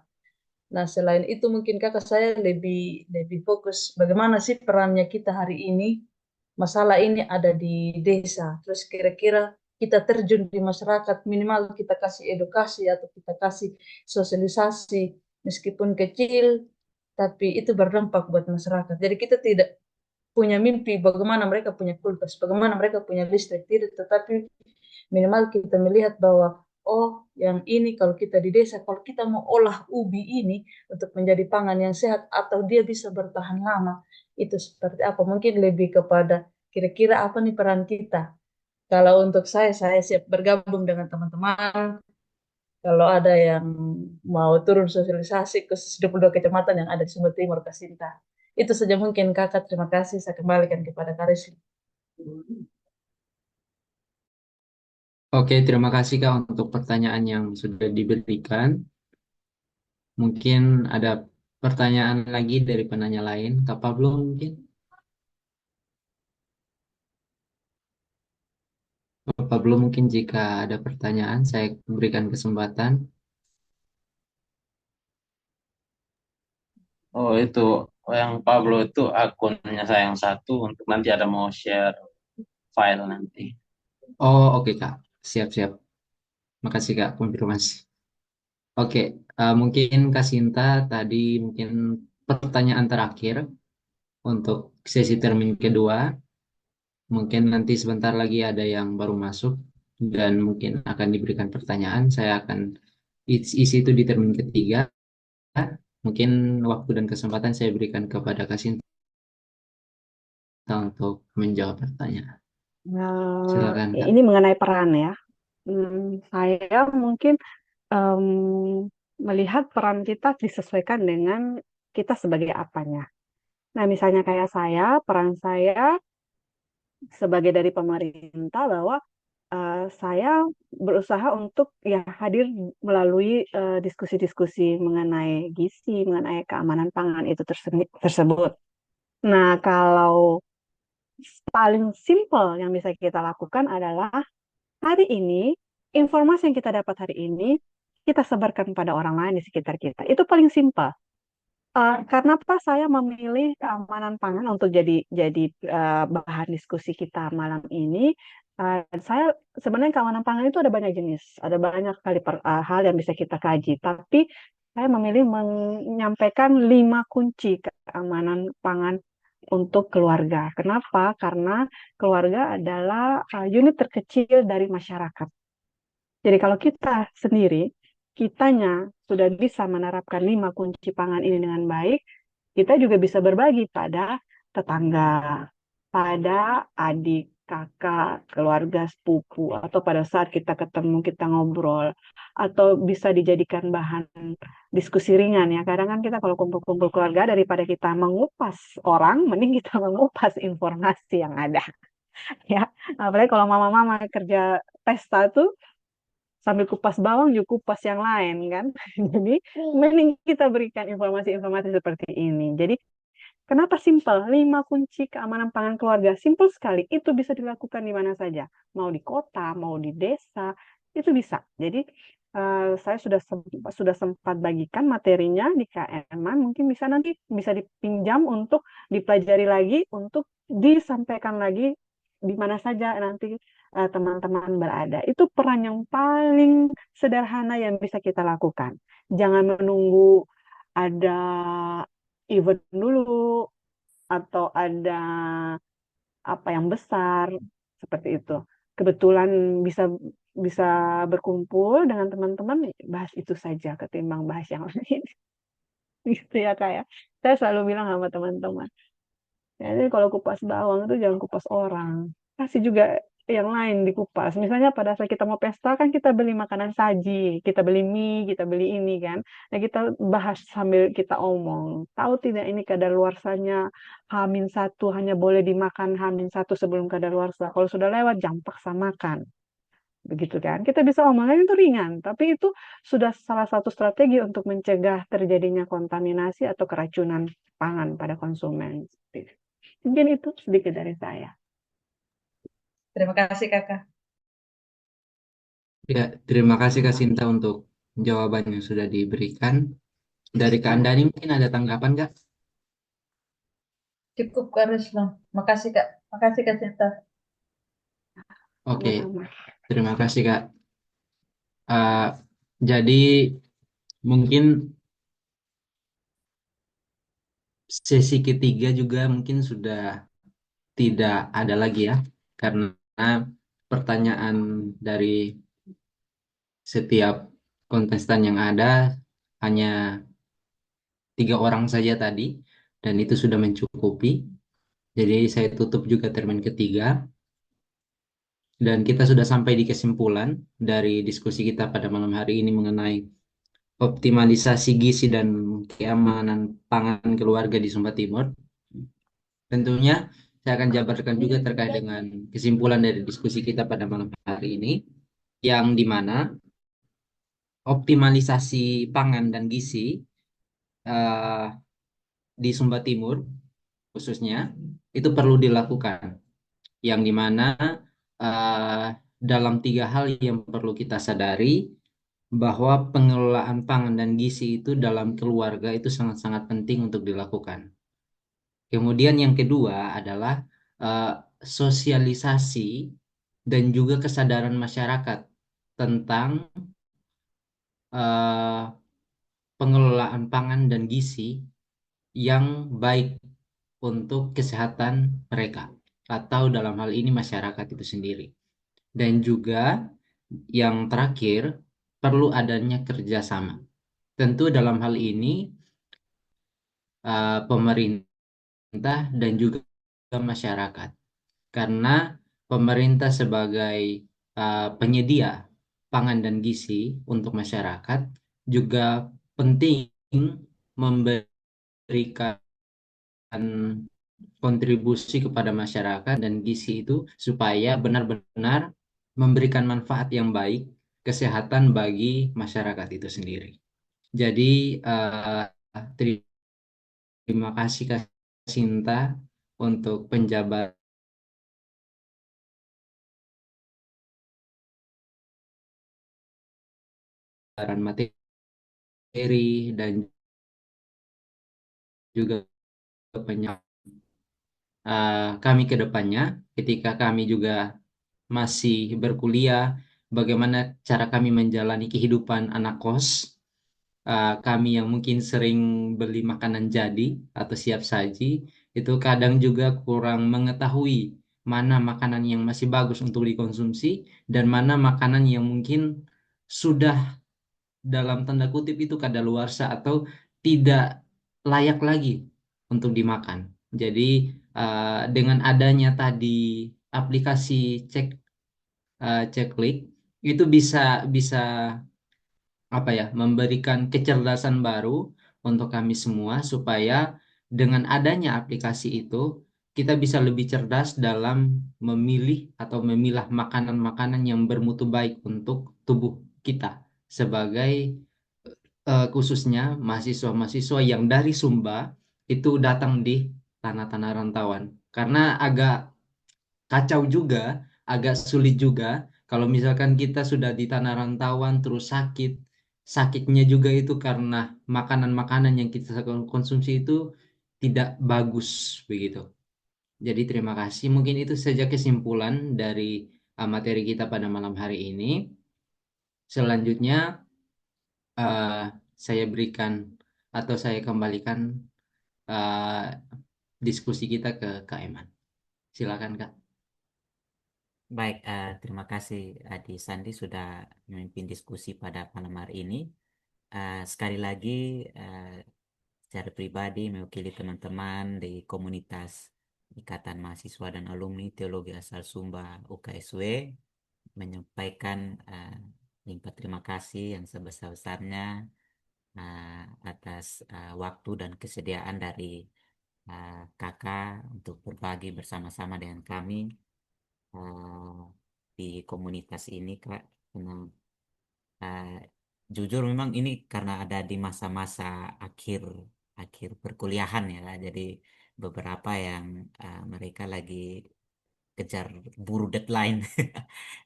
Nah, selain itu mungkin kakak saya lebih lebih fokus bagaimana sih perannya kita hari ini. Masalah ini ada di desa. Terus kira-kira kita terjun di masyarakat, minimal kita kasih edukasi atau kita kasih sosialisasi meskipun kecil, tapi itu berdampak buat masyarakat. Jadi kita tidak punya mimpi bagaimana mereka punya kulkas, bagaimana mereka punya listrik, tidak, tetapi minimal kita melihat bahwa oh yang ini kalau kita di desa, kalau kita mau olah ubi ini untuk menjadi pangan yang sehat atau dia bisa bertahan lama, itu seperti apa? Mungkin lebih kepada kira-kira apa nih peran kita. Kalau untuk saya siap bergabung dengan teman-teman. Kalau ada yang mau turun sosialisasi ke 22 kecamatan yang ada di Sumba Timur, Kasinta. Itu saja mungkin kakak, terima kasih. Saya kembalikan kepada Karis. Oke, terima kasih Kak untuk pertanyaan yang sudah diberikan. Mungkin ada pertanyaan lagi dari penanya lain. Kak Pablo mungkin? Kak Pablo mungkin jika ada pertanyaan, saya berikan kesempatan. Oh itu, yang Pablo itu akunnya saya yang satu untuk nanti ada mau share file nanti. Oh, oke Kak. Siap-siap. Makasih Kak, konfirmasi. Oke, mungkin Kak Sinta tadi mungkin pertanyaan terakhir untuk sesi termin kedua. Mungkin nanti sebentar lagi ada yang baru masuk dan mungkin akan diberikan pertanyaan. Saya akan isi itu di termin ketiga. Mungkin waktu dan kesempatan saya berikan kepada Kak Sinta untuk menjawab pertanyaan. Nah, Silakan Kak. ini mengenai peran ya. Saya mungkin em, melihat peran kita disesuaikan dengan kita sebagai apanya. Nah, misalnya kayak saya, peran saya sebagai dari pemerintah bahwa saya berusaha untuk ya hadir melalui diskusi-diskusi mengenai gizi, mengenai keamanan pangan itu tersebut. Nah, kalau paling simpel yang bisa kita lakukan adalah hari ini, informasi yang kita dapat hari ini, kita sebarkan pada orang lain di sekitar kita. Itu paling simpel. Karena apa saya memilih keamanan pangan untuk jadi bahan diskusi kita malam ini? Saya sebenarnya keamanan pangan itu ada banyak jenis, ada banyak kali hal yang bisa kita kaji. Tapi saya memilih menyampaikan 5 kunci keamanan pangan untuk keluarga. Kenapa? Karena keluarga adalah unit terkecil dari masyarakat. Jadi kalau kita sendiri, kitanya sudah bisa menerapkan 5 kunci pangan ini dengan baik, kita juga bisa berbagi pada tetangga, pada adik, kakak, keluarga, sepupu, atau pada saat kita ketemu, kita ngobrol, atau bisa dijadikan bahan diskusi ringan ya. Kadang kan kita kalau kumpul-kumpul keluarga, daripada kita mengupas orang, mending kita mengupas informasi yang ada. Ya, apalagi kalau mama-mama kerja pesta tuh, sambil kupas bawang juga kupas yang lain kan. Jadi mending kita berikan informasi-informasi seperti ini. Jadi kenapa simpel? 5 kunci keamanan pangan keluarga. Simpel sekali. Itu bisa dilakukan di mana saja. Mau di kota, mau di desa, itu bisa. Jadi saya sudah sempat bagikan materinya di KM-an, mungkin bisa nanti bisa dipinjam untuk dipelajari lagi, untuk disampaikan lagi di mana saja nanti teman-teman berada. Itu peran yang paling sederhana yang bisa kita lakukan. Jangan menunggu ada event dulu atau ada apa yang besar seperti itu. Kebetulan bisa bisa berkumpul dengan teman-teman, bahas itu saja ketimbang bahas yang lain. Gitu ya Kak ya. Saya selalu bilang sama teman-teman, jadi kalau kupas bawang itu jangan kupas orang. Kasih juga yang lain dikupas. Misalnya pada saat kita mau pesta kan kita beli makanan saji, kita beli mie, kita beli ini kan. Nah kita bahas sambil kita omong. Tahu tidak ini kadaluarsanya H-1 hanya boleh dimakan H-1 sebelum kadaluarsa. Kalau sudah lewat jangan paksa makan. Begitu kan. Kita bisa omongin itu ringan, tapi itu sudah salah satu strategi untuk mencegah terjadinya kontaminasi atau keracunan pangan pada konsumen. Mungkin itu sedikit dari saya. Terima kasih Kakak. Ya, terima kasih Kak Sinta untuk jawaban yang sudah diberikan. Dari Kak Andani mungkin ada tanggapan Kak? Cukup Kak Risno. Makasih Kak. Makasih Kak Sinta. Oke, Sama-sama. terima kasih Kak. Eh, jadi mungkin sesi ketiga juga mungkin sudah tidak ada lagi ya, karena pertanyaan dari setiap kontestan yang ada hanya 3 orang saja tadi, dan itu sudah mencukupi. Jadi saya tutup juga termin ketiga, dan kita sudah sampai di kesimpulan dari diskusi kita pada malam hari ini mengenai optimalisasi gizi dan keamanan pangan keluarga di Sumba Timur. Tentunya saya akan jabarkan juga terkait dengan kesimpulan dari diskusi kita pada malam hari ini, yang dimana optimalisasi pangan dan gizi eh, di Sumba Timur khususnya itu perlu dilakukan, yang dimana eh, dalam 3 hal yang perlu kita sadari, bahwa pengelolaan pangan dan gizi itu dalam keluarga itu sangat-sangat penting untuk dilakukan. Kemudian yang kedua adalah eh, sosialisasi dan juga kesadaran masyarakat tentang eh, pengelolaan pangan dan gizi yang baik untuk kesehatan mereka, atau dalam hal ini masyarakat itu sendiri. Dan juga yang terakhir, perlu adanya kerjasama. Tentu dalam hal ini pemerintah dan juga masyarakat, karena pemerintah sebagai penyedia pangan dan gizi untuk masyarakat juga penting memberikan kontribusi kepada masyarakat dan gizi itu supaya benar-benar memberikan manfaat yang baik kesehatan bagi masyarakat itu sendiri. Jadi terima kasih Kak Sinta untuk penjabaran materi dan juga kami ke depannya ketika kami juga masih berkuliah, bagaimana cara kami menjalani kehidupan anak kos. Kami yang mungkin sering beli makanan jadi atau siap saji, itu kadang juga kurang mengetahui mana makanan yang masih bagus untuk dikonsumsi dan mana makanan yang mungkin sudah dalam tanda kutip itu kadaluarsa atau tidak layak lagi untuk dimakan. Jadi dengan adanya tadi aplikasi ceklik itu bisa bisa apa ya, memberikan kecerdasan baru untuk kami semua, supaya dengan adanya aplikasi itu kita bisa lebih cerdas dalam memilih atau memilah makanan-makanan yang bermutu baik untuk tubuh kita sebagai khususnya mahasiswa-mahasiswa yang dari Sumba itu datang di tanah-tanah rantauan. Karena agak kacau juga, agak sulit juga Kalau misalkan kita sudah di tanah rantauan terus sakit, sakitnya juga itu karena makanan-makanan yang kita konsumsi itu tidak bagus begitu. Jadi terima kasih. Mungkin itu saja kesimpulan dari materi kita pada malam hari ini. Selanjutnya eh, saya berikan atau saya kembalikan eh, diskusi kita ke Kak Eman. Silakan Kak. Baik, terima kasih Adi Sandi sudah memimpin diskusi pada malam hari ini. Sekali lagi, eh, secara pribadi mewakili teman-teman di komunitas Ikatan Mahasiswa dan Alumni Teologi Asal Sumba UKSW menyampaikan limpah terima kasih yang sebesar-besarnya atas waktu dan kesediaan dari kakak untuk berbagi bersama-sama dengan kami eh, di komunitas ini, Kak. Karena eh, jujur memang ini karena ada di masa-masa akhir akhir perkuliahan ya, Kak. Jadi beberapa yang mereka lagi kejar buru deadline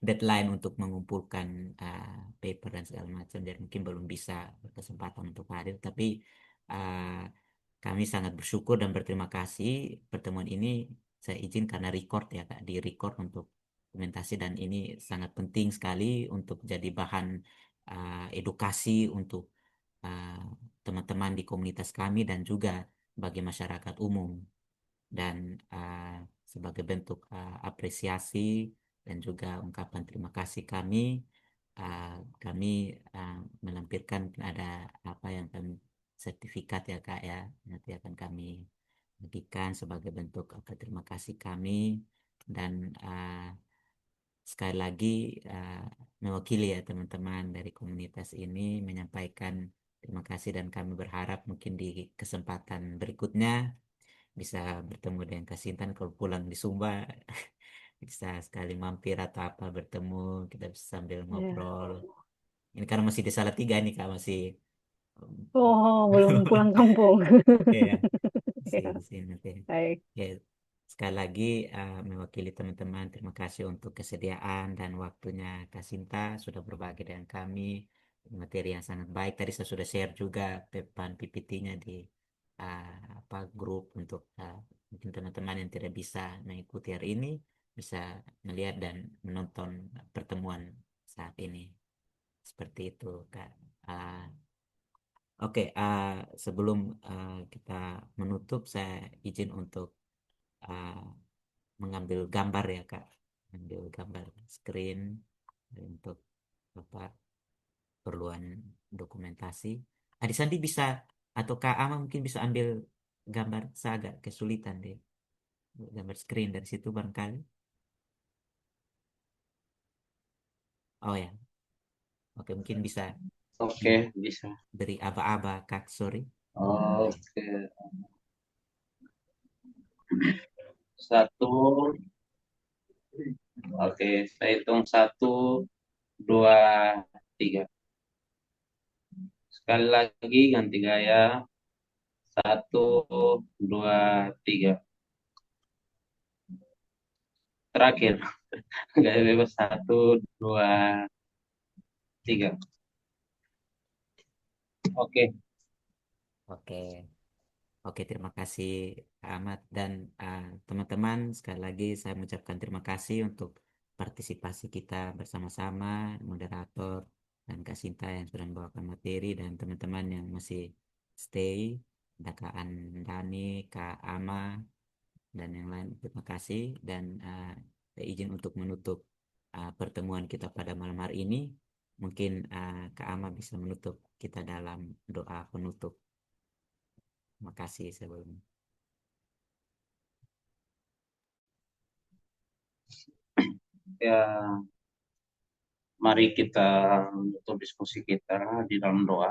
deadline untuk mengumpulkan paper dan segala macam, dan mungkin belum bisa berkesempatan untuk hadir, tapi uh, kami sangat bersyukur dan berterima kasih pertemuan ini saya izin karena record ya Kak, di record untuk dokumentasi, dan ini sangat penting sekali untuk jadi bahan edukasi untuk uh, teman-teman di komunitas kami dan juga bagi masyarakat umum. Dan sebagai bentuk apresiasi dan juga ungkapan terima kasih kami, kami melampirkan ada apa yang kami sertifikat ya Kak ya, nanti akan kami bagikan sebagai bentuk terima kasih kami. Dan sekali lagi mewakili ya teman-teman dari komunitas ini menyampaikan terima kasih, dan kami berharap mungkin di kesempatan berikutnya bisa bertemu dengan Kak Sintan kalau pulang di Sumba. Bisa sekali mampir atau apa, bertemu, kita bisa sambil Ya. ngobrol. Ini karena masih di Salatiga nih Kak, masih Oh, belum pulang kampung. ya, masih Ya, di sini nanti. baik. Ya, sekali lagi mewakili teman-teman, terima kasih untuk kesediaan dan waktunya Kak Sinta sudah berbagi dengan kami materi yang sangat baik. Tadi saya sudah share juga papan PPT-nya di apa grup untuk mungkin teman-teman yang tidak bisa mengikuti hari ini bisa melihat dan menonton pertemuan saat ini. Seperti itu, Kak. Ah, Oke, sebelum kita menutup, saya izin untuk uh, mengambil gambar ya Kak, ambil gambar screen untuk apa perluan dokumentasi. Adik Sandi bisa atau Kak Ama mungkin bisa ambil gambar, saya agak kesulitan deh gambar screen dari situ barangkali. Oh ya, oke mungkin bisa Oke, bisa. diberi aba-aba Kak, sorry. Oke, satu. Oke, saya hitung satu, dua, tiga. Sekali lagi ganti gaya. Satu, dua, tiga. Terakhir, gaya bebas. Satu, dua, tiga. Oke, Oke. Oke, terima kasih Kak Ahmad dan teman-teman. Sekali lagi saya mengucapkan terima kasih untuk partisipasi kita bersama-sama, moderator dan Kak Sinta yang sudah membawakan materi, dan teman-teman yang masih stay, ada Kak Andani, Kak Ama, dan yang lain. Terima kasih, dan saya izin untuk menutup pertemuan kita pada malam hari ini. Mungkin Kak Ama bisa menutup kita dalam doa penutup. Terima kasih sebelumnya. ya mari kita menutup diskusi kita di dalam doa.